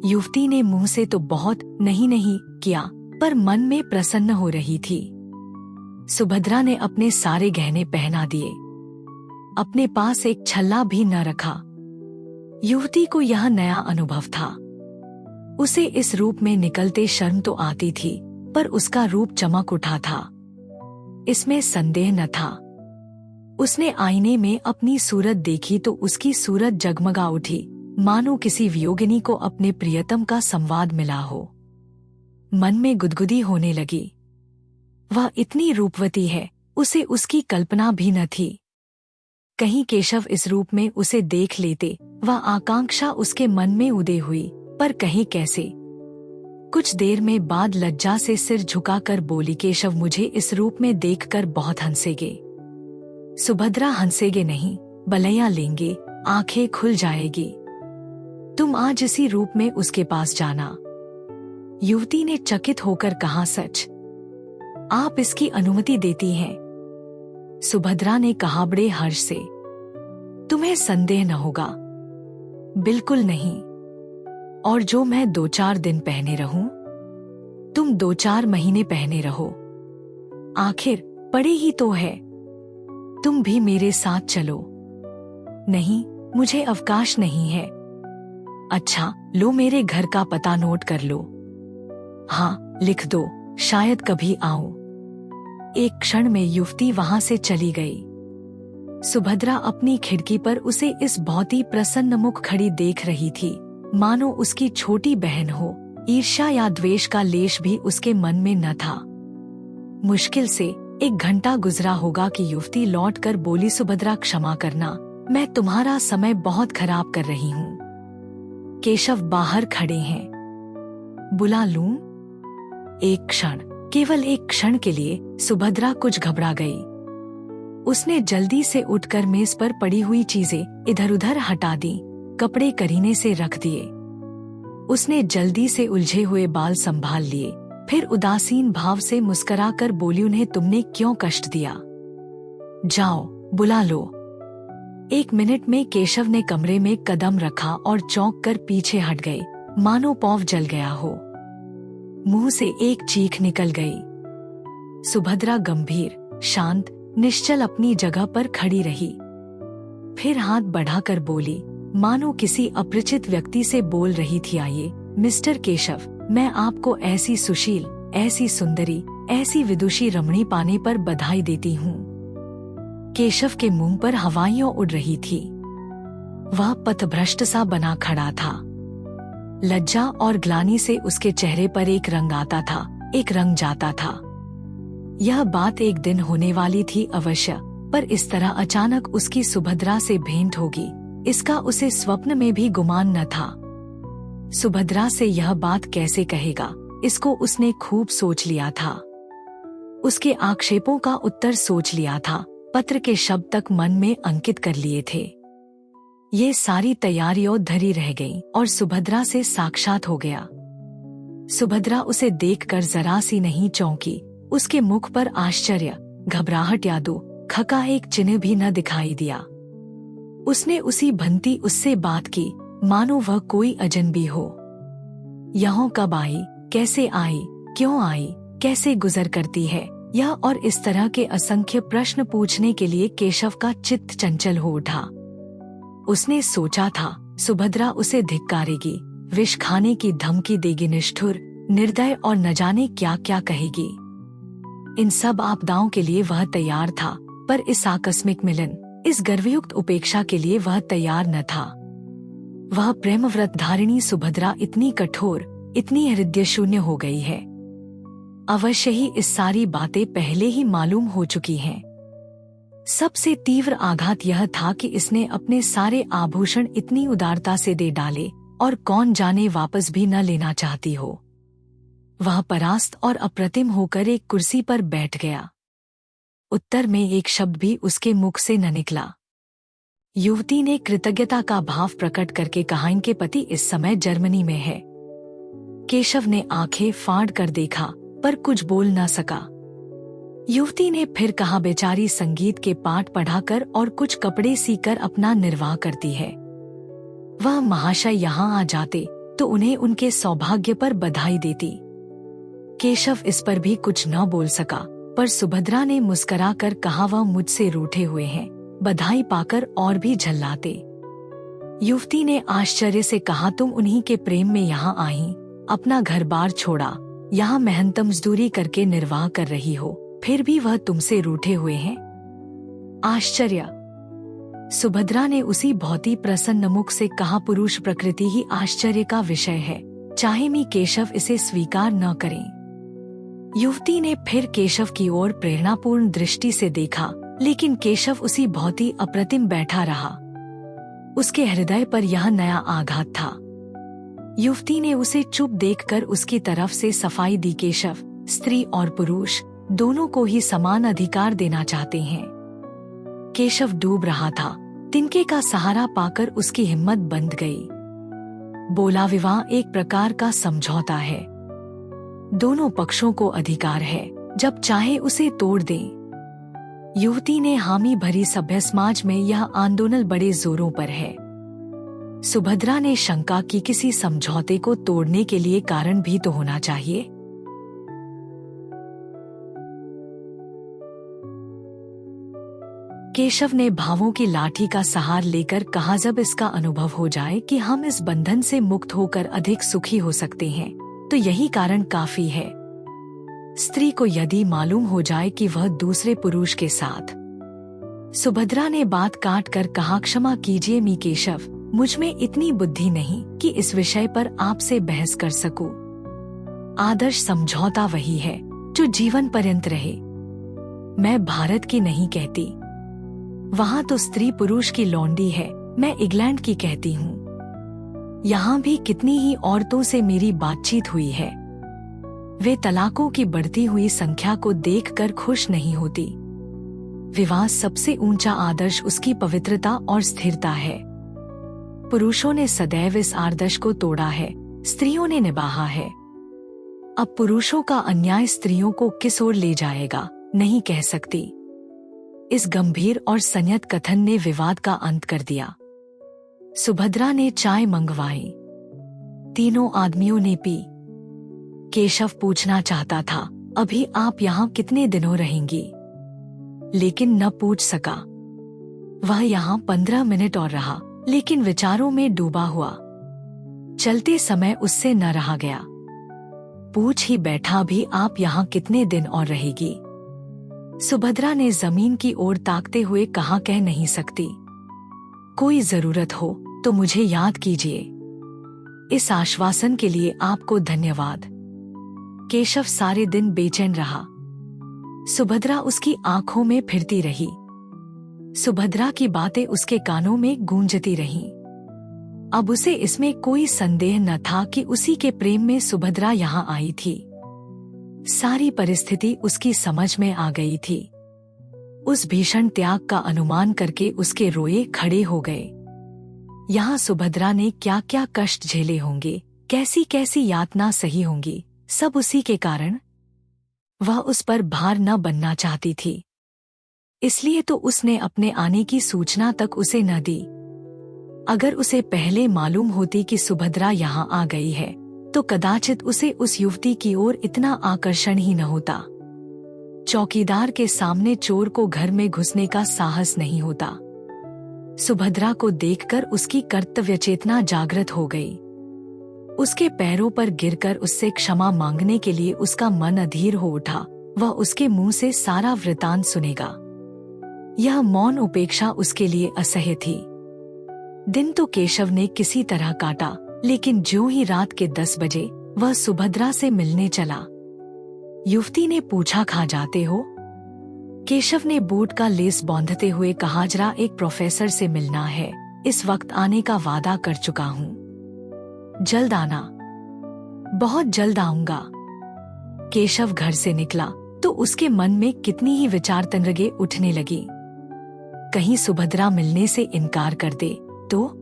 युवती ने मुंह से तो बहुत नहीं नहीं किया, पर मन में प्रसन्न हो रही थी। सुभद्रा ने अपने सारे गहने पहना दिए। अपने पास एक छल्ला भी न रखा। युवती को यह नया अनुभव था। उसे इस रूप में निकलते शर्म तो आती थी, पर उसका रूप चमक उठा था। इसमें संदेह न था। उसने आईने में अपनी सूरत देखी तो उसकी सूरत जगमगा उठी, मानो किसी वियोगिनी को अपने प्रियतम का संवाद मिला हो। मन में गुदगुदी होने लगी। वह इतनी रूपवती है, उसे उसकी कल्पना भी न थी। कहीं केशव इस रूप में उसे देख लेते, वह आकांक्षा उसके मन में उदय हुई, पर कहीं कैसे। कुछ देर में बाद लज्जा से सिर झुकाकर बोली, केशव मुझे इस रूप में देखकर बहुत हंसेगे। सुभद्रा, हंसेगे नहीं, बलैया लेंगे, आंखें खुल जाएगी। तुम आज इसी रूप में उसके पास जाना। युवती ने चकित होकर कहा, सच? आप इसकी अनुमति देती हैं? सुभद्रा ने कहा बड़े हर्ष से। तुम्हें संदेह न होगा? बिल्कुल नहीं। और जो मैं 2-4 दिन पहने रहूं? तुम 2-4 महीने पहने रहो, आखिर पड़े ही तो है। तुम भी मेरे साथ चलो। नहीं, मुझे अवकाश नहीं है। अच्छा, लो मेरे घर का पता नोट कर लो। हाँ, लिख दो, शायद कभी आऊं। एक क्षण में युवती वहां से चली गई। सुभद्रा अपनी खिड़की पर उसे इस बहुत ही प्रसन्न मुख खड़ी देख रही थी, मानो उसकी छोटी बहन हो। ईर्ष्या या द्वेष का लेश भी उसके मन में न था। मुश्किल से 1 घंटा गुजरा होगा कि युवती लौट कर बोली, सुभद्रा क्षमा करना, मैं तुम्हारा समय बहुत खराब कर रही हूँ। केशव बाहर खड़े हैं, बुला लूं? एक क्षण, केवल एक क्षण के लिए सुभद्रा कुछ घबरा गई। उसने जल्दी से उठकर मेज पर पड़ी हुई चीजें इधर उधर हटा दी, कपड़े करीने से रख दिए। उसने जल्दी से उलझे हुए बाल संभाल लिए, फिर उदासीन भाव से मुस्कुराकर बोली, उन्हें तुमने क्यों कष्ट दिया? जाओ, बुला लो। 1 मिनट में केशव ने कमरे में कदम रखा और चौंक कर पीछे हट गए, मानो पौव जल गया हो। मुंह से एक चीख निकल गई। सुभद्रा गंभीर, शांत, निश्चल अपनी जगह पर खड़ी रही। फिर हाथ बढ़ाकर बोली, मानो किसी अपरिचित व्यक्ति से बोल रही थी, आइए मिस्टर केशव, मैं आपको ऐसी सुशील, ऐसी सुंदरी, ऐसी विदुषी रमणी पाने पर बधाई देती हूँ। केशव के मुंह पर हवाइयां उड़ रही थी। वह पथभ्रष्ट सा बना खड़ा था। लज्जा और ग्लानि से उसके चेहरे पर एक रंग आता था, एक रंग जाता था। यह बात एक दिन होने वाली थी अवश्य, पर इस तरह अचानक उसकी सुभद्रा से भेंट होगी, इसका उसे स्वप्न में भी गुमान न था। सुभद्रा से यह बात कैसे कहेगा, इसको उसने खूब सोच लिया था। उसके आक्षेपों का उत्तर सोच लिया था, पत्र के शब्द तक मन में अंकित कर लिए थे। ये सारी तैयारियां धरी रह गईं और सुभद्रा से साक्षात हो गया। सुभद्रा उसे देखकर जरा सी नहीं चौंकी। उसके मुख पर आश्चर्य, घबराहट या दुख का एक चिन्ह भी न दिखाई दिया। उसने उसी भंती उससे बात की, मानो वह कोई अजनबी हो। यहाँ कब आई, कैसे आई, क्यों आई, कैसे गुजर करती है, यह और इस तरह के असंख्य प्रश्न पूछने के लिए केशव का चित्त चंचल हो उठा। उसने सोचा था सुभद्रा उसे धिक्कारेगी, विष खाने की धमकी देगी, निष्ठुर, निर्दय और न जाने क्या क्या कहेगी। इन सब आपदाओं के लिए वह तैयार था, पर इस आकस्मिक मिलन, इस गर्वयुक्त उपेक्षा के लिए वह तैयार न था। वह प्रेम व्रत धारिणी सुभद्रा इतनी कठोर, इतनी हृदय शून्य हो गई है। अवश्य ही इस सारी बातें पहले ही मालूम हो चुकी हैं। सबसे तीव्र आघात यह था कि इसने अपने सारे आभूषण इतनी उदारता से दे डाले और कौन जाने वापस भी न लेना चाहती हो। वह परास्त और अप्रतिम होकर एक कुर्सी पर बैठ गया। उत्तर में एक शब्द भी उसके मुख से न निकला। युवती ने कृतज्ञता का भाव प्रकट करके कहा, इनके पति इस समय जर्मनी में है। केशव ने आंखें फाड़ कर देखा, पर कुछ बोल न सका। युवती ने फिर कहा, बेचारी संगीत के पाठ पढ़ाकर और कुछ कपड़े सीकर अपना निर्वाह करती है। वह महाशय यहाँ आ जाते तो उन्हें उनके सौभाग्य पर बधाई देती। केशव इस पर भी कुछ न बोल सका, पर सुभद्रा ने मुस्कुराकर कहा, वह मुझसे रूठे हुए हैं, बधाई पाकर और भी झल्लाते। युवती ने आश्चर्य से कहा, तुम उन्हीं के प्रेम में यहाँ आई, अपना घर बार छोड़ा, यहाँ मेहनत मजदूरी करके निर्वाह कर रही हो, फिर भी वह तुमसे रूठे हुए हैं? आश्चर्य। सुभद्रा ने उसी बहुत ही प्रसन्न मुख से कहा, पुरुष प्रकृति ही आश्चर्य का विषय है, चाहे मी केशव इसे स्वीकार न करें। युवती ने फिर केशव की ओर प्रेरणापूर्ण दृष्टि से देखा, लेकिन केशव उसी बहुत ही अप्रतिम बैठा रहा। उसके हृदय पर यह नया आघात था। युवती ने उसे चुप देखकर उसकी तरफ से सफाई दी, केशव स्त्री और पुरुष दोनों को ही समान अधिकार देना चाहते हैं। केशव डूब रहा था। तिनके का सहारा पाकर उसकी हिम्मत बंध गई। बोला, विवाह एक प्रकार का समझौता है, दोनों पक्षों को अधिकार है, जब चाहे उसे तोड़ दें। युवती ने हामी भरी, सभ्य समाज में यह आंदोलन बड़े जोरों पर है। सुभद्रा ने शंका की, किसी समझौते को तोड़ने के लिए कारण भी तो होना चाहिए। केशव ने भावों की लाठी का सहार लेकर कहा, जब इसका अनुभव हो जाए कि हम इस बंधन से मुक्त होकर अधिक सुखी हो सकते हैं, तो यही कारण काफी है। स्त्री को यदि मालूम हो जाए कि वह दूसरे पुरुष के साथ। सुभद्रा ने बात काट कर कहा, क्षमा कीजिए मी केशव, मुझ में इतनी बुद्धि नहीं कि इस विषय पर आपसे बहस कर सकूं। आदर्श समझौता वही है जो जीवन पर्यंत रहे। मैं भारत की नहीं कहती, वहां तो स्त्री पुरुष की लौंडी है, मैं इंग्लैंड की कहती हूँ। यहाँ भी कितनी ही औरतों से मेरी बातचीत हुई है, वे तलाकों की बढ़ती हुई संख्या को देखकर खुश नहीं होती। विवाह सबसे ऊंचा आदर्श उसकी पवित्रता और स्थिरता है। पुरुषों ने सदैव इस आदर्श को तोड़ा है, स्त्रियों ने निभाया है। अब पुरुषों का अन्याय स्त्रियों को किस ओर ले जाएगा, नहीं कह सकती। इस गंभीर और संयत कथन ने विवाद का अंत कर दिया। सुभद्रा ने चाय मंगवाई, तीनों आदमियों ने पी। केशव पूछना चाहता था, अभी आप यहाँ कितने दिनों रहेंगी, लेकिन न पूछ सका। वह यहाँ 15 मिनट और रहा, लेकिन विचारों में डूबा हुआ। चलते समय उससे न रहा गया। पूछ ही बैठा भी, आप यहाँ कितने दिन और रहेगी। सुभद्रा ने जमीन की ओर ताकते हुए कहा, कह नहीं सकती। कोई जरूरत हो तो मुझे याद कीजिए। इस आश्वासन के लिए आपको धन्यवाद। केशव सारे दिन बेचैन रहा। सुभद्रा उसकी आंखों में फिरती रही। सुभद्रा की बातें उसके कानों में गूंजती रहीं। अब उसे इसमें कोई संदेह न था कि उसी के प्रेम में सुभद्रा यहाँ आई थी। सारी परिस्थिति उसकी समझ में आ गई थी। उस भीषण त्याग का अनुमान करके उसके रोए खड़े हो गए। यहाँ सुभद्रा ने क्या क्या कष्ट झेले होंगे, कैसी कैसी यातना सही होंगी, सब उसी के कारण। वह उस पर भार न बनना चाहती थी, इसलिए तो उसने अपने आने की सूचना तक उसे न दी। अगर उसे पहले मालूम होती कि सुभद्रा यहाँ आ गई है, तो कदाचित उसे उस युवती की ओर इतना आकर्षण ही न होता। चौकीदार के सामने चोर को घर में घुसने का साहस नहीं होता। सुभद्रा को देखकर उसकी कर्तव्य चेतना जागृत हो गई। उसके पैरों पर गिरकर उससे क्षमा मांगने के लिए उसका मन अधीर हो उठा। वह उसके मुंह से सारा वृतांत सुनेगा। यह मौन उपेक्षा उसके लिए असह्य थी। दिन तो केशव ने किसी तरह काटा, लेकिन ज्यों ही रात के 10 बजे वह सुभद्रा से मिलने चला। युवती ने पूछा, खा जाते हो? केशव ने बूट का लेस बांधते हुए कहा, जरा एक प्रोफेसर से मिलना है, इस वक्त आने का वादा कर चुका हूँ। जल्द आना। बहुत जल्द आऊंगा। केशव घर से निकला तो उसके मन में कितनी ही विचार तंद्रगे उठने लगी। कहीं सुभद्रा मिलने से इनकार कर दे तो?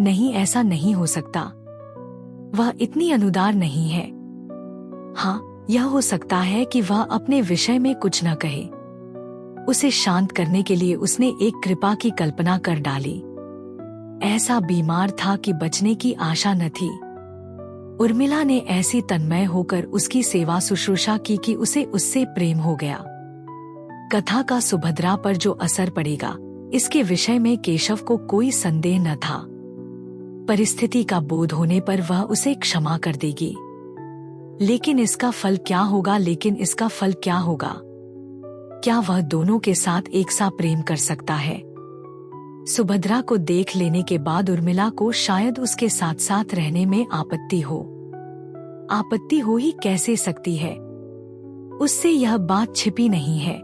नहीं, ऐसा नहीं हो सकता। वह इतनी अनुदार नहीं है। हाँ, यह हो सकता है कि वह अपने विषय में कुछ न कहे। उसे शांत करने के लिए उसने एक कृपा की कल्पना कर डाली। ऐसा बीमार था कि बचने की आशा न थी। उर्मिला ने ऐसी तन्मय होकर उसकी सेवा शुश्रूषा की कि उसे उससे प्रेम हो गया। कथा का सुभद्रा पर जो असर पड़ेगा, इसके विषय में केशव को कोई संदेह न था। परिस्थिति का बोध होने पर वह उसे क्षमा कर देगी। लेकिन इसका फल क्या होगा? क्या वह दोनों के साथ एक सा प्रेम कर सकता है? सुभद्रा को देख लेने के बाद उर्मिला को शायद उसके साथ साथ रहने में आपत्ति हो ही कैसे सकती है? उससे यह बात छिपी नहीं है।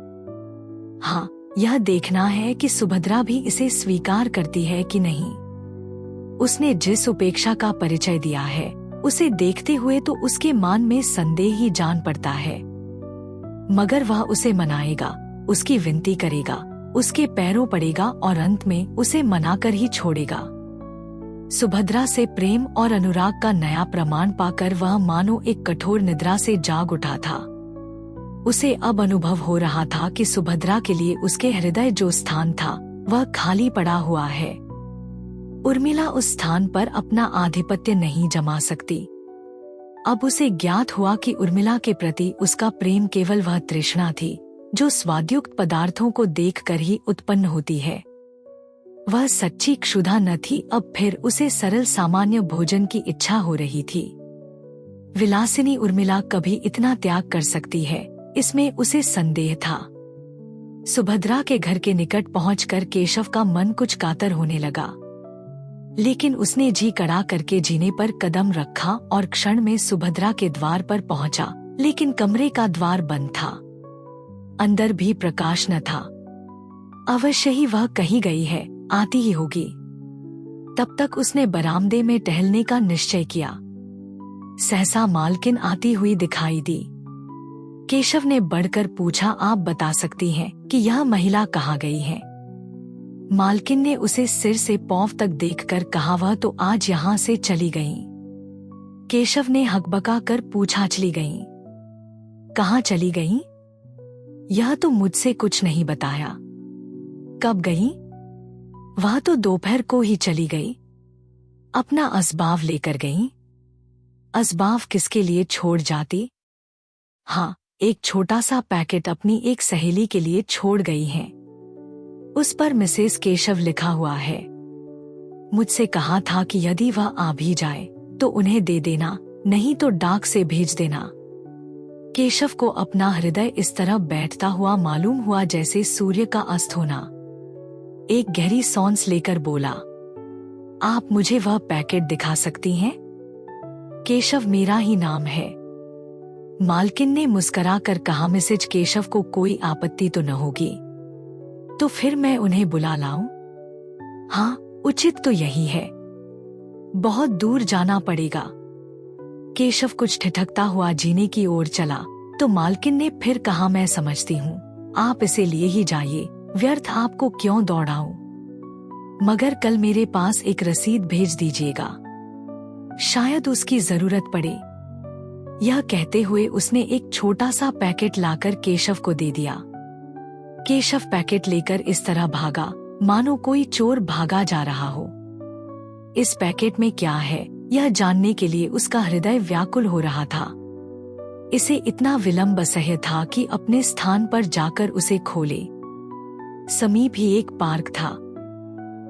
हाँ, यह देखना है कि सुभद्रा भी इसे स्वीकार करती है कि नहीं। उसने जिस उपेक्षा का परिचय दिया है, उसे देखते हुए तो उसके मान में संदेह ही जान पड़ता है। मगर वह उसे मनाएगा, उसकी विनती करेगा, उसके पैरों पड़ेगा और अंत में उसे मनाकर ही छोड़ेगा। सुभद्रा से प्रेम और अनुराग का नया प्रमाण पाकर वह मानो एक कठोर निद्रा से जाग उठा था। उसे अब अनुभव हो रहा था कि सुभद्रा के लिए उसके हृदय जो स्थान था, वह खाली पड़ा हुआ है। उर्मिला उस स्थान पर अपना आधिपत्य नहीं जमा सकती। अब उसे ज्ञात हुआ कि उर्मिला के प्रति उसका प्रेम केवल वह तृष्णा थी जो स्वादयुक्त पदार्थों को देखकर ही उत्पन्न होती है। वह सच्ची क्षुधा न थी, अब फिर उसे सरल सामान्य भोजन की इच्छा हो रही थी। विलासिनी उर्मिला कभी इतना त्याग कर सकती है, इसमें उसे संदेह था। सुभद्रा के घर के निकट पहुंचकर केशव का मन कुछ कातर होने लगा, लेकिन उसने जी कड़ा करके जीने पर कदम रखा और क्षण में सुभद्रा के द्वार पर पहुंचा। लेकिन कमरे का द्वार बंद था, अंदर भी प्रकाश न था। अवश्य ही वह कहीं गई है, आती ही होगी। तब तक उसने बरामदे में टहलने का निश्चय किया। सहसा मालकिन आती हुई दिखाई दी। केशव ने बढ़कर पूछा, आप बता सकती हैं कि यह महिला कहाँ गई है? मालकिन ने उसे सिर से पांव तक देखकर कहा, वह तो आज यहाँ से चली गई। केशव ने हकबका कर पूछा, चली गई? कहाँ चली गई? यह तो मुझसे कुछ नहीं बताया। कब गई? वह तो दोपहर को ही चली गई। अपना असबाव लेकर गई। असबाव किसके लिए छोड़ जाती? हाँ, एक छोटा सा पैकेट अपनी एक सहेली के लिए छोड़ गई हैं। उस पर मिसेस केशव लिखा हुआ है। मुझसे कहा था कि यदि वह आ भी जाए तो उन्हें दे देना, नहीं तो डाक से भेज देना। केशव को अपना हृदय इस तरह बैठता हुआ मालूम हुआ जैसे सूर्य का अस्त होना। एक गहरी सांस लेकर बोला, आप मुझे वह पैकेट दिखा सकती हैं? केशव मेरा ही नाम है। मालकिन ने मुस्कुराकर कहा, मिसेज केशव को कोई आपत्ति तो न होगी? तो फिर मैं उन्हें बुला लाऊं? हाँ, उचित तो यही है। बहुत दूर जाना पड़ेगा। केशव कुछ ठिठकता हुआ जीने की ओर चला तो मालकिन ने फिर कहा, मैं समझती हूँ, आप इसे लिए ही जाइए, व्यर्थ आपको क्यों दौड़ाऊं। मगर कल मेरे पास एक रसीद भेज दीजिएगा, शायद उसकी जरूरत पड़े। यह कहते हुए उसने एक छोटा सा पैकेट लाकर केशव को दे दिया। केशव पैकेट लेकर इस तरह भागा मानो कोई चोर भागा जा रहा हो। इस पैकेट में क्या है, यह जानने के लिए उसका हृदय व्याकुल हो रहा था। इसे इतना विलंब असह्य था कि अपने स्थान पर जाकर उसे खोले। समीप ही एक पार्क था।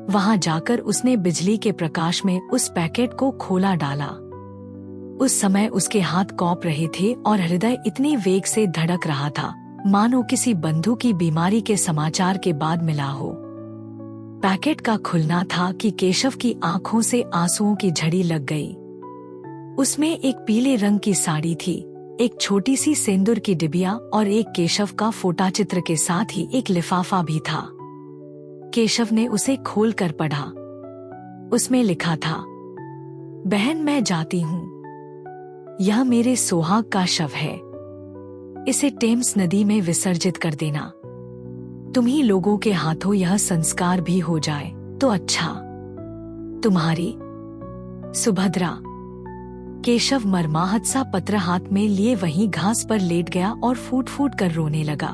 वहां जाकर उसने बिजली के प्रकाश में उस पैकेट को खोला डाला। उस समय उसके हाथ कॉप रहे थे और हृदय इतनी वेग से धड़क रहा था मानो किसी बंधु की बीमारी के समाचार के बाद मिला हो। पैकेट का खुलना था कि केशव की आंखों से आंसुओं की झड़ी लग गई। उसमें एक पीले रंग की साड़ी थी, एक छोटी सी सिंदूर की डिबिया और एक केशव का फोटाचित्र के साथ ही एक लिफाफा भी था। केशव ने उसे खोलकर पढ़ा। उसमें लिखा था, बहन मैं जाती हूँ, यह मेरे सोहाग का शव है। इसे टेम्स नदी में विसर्जित कर देना। तुम्ही लोगों के हाथों यह संस्कार भी हो जाए तो अच्छा। तुम्हारी सुभद्रा। केशव मरमाहत सा पत्र हाथ में लिए वहीं घास पर लेट गया और फूट फूट कर रोने लगा।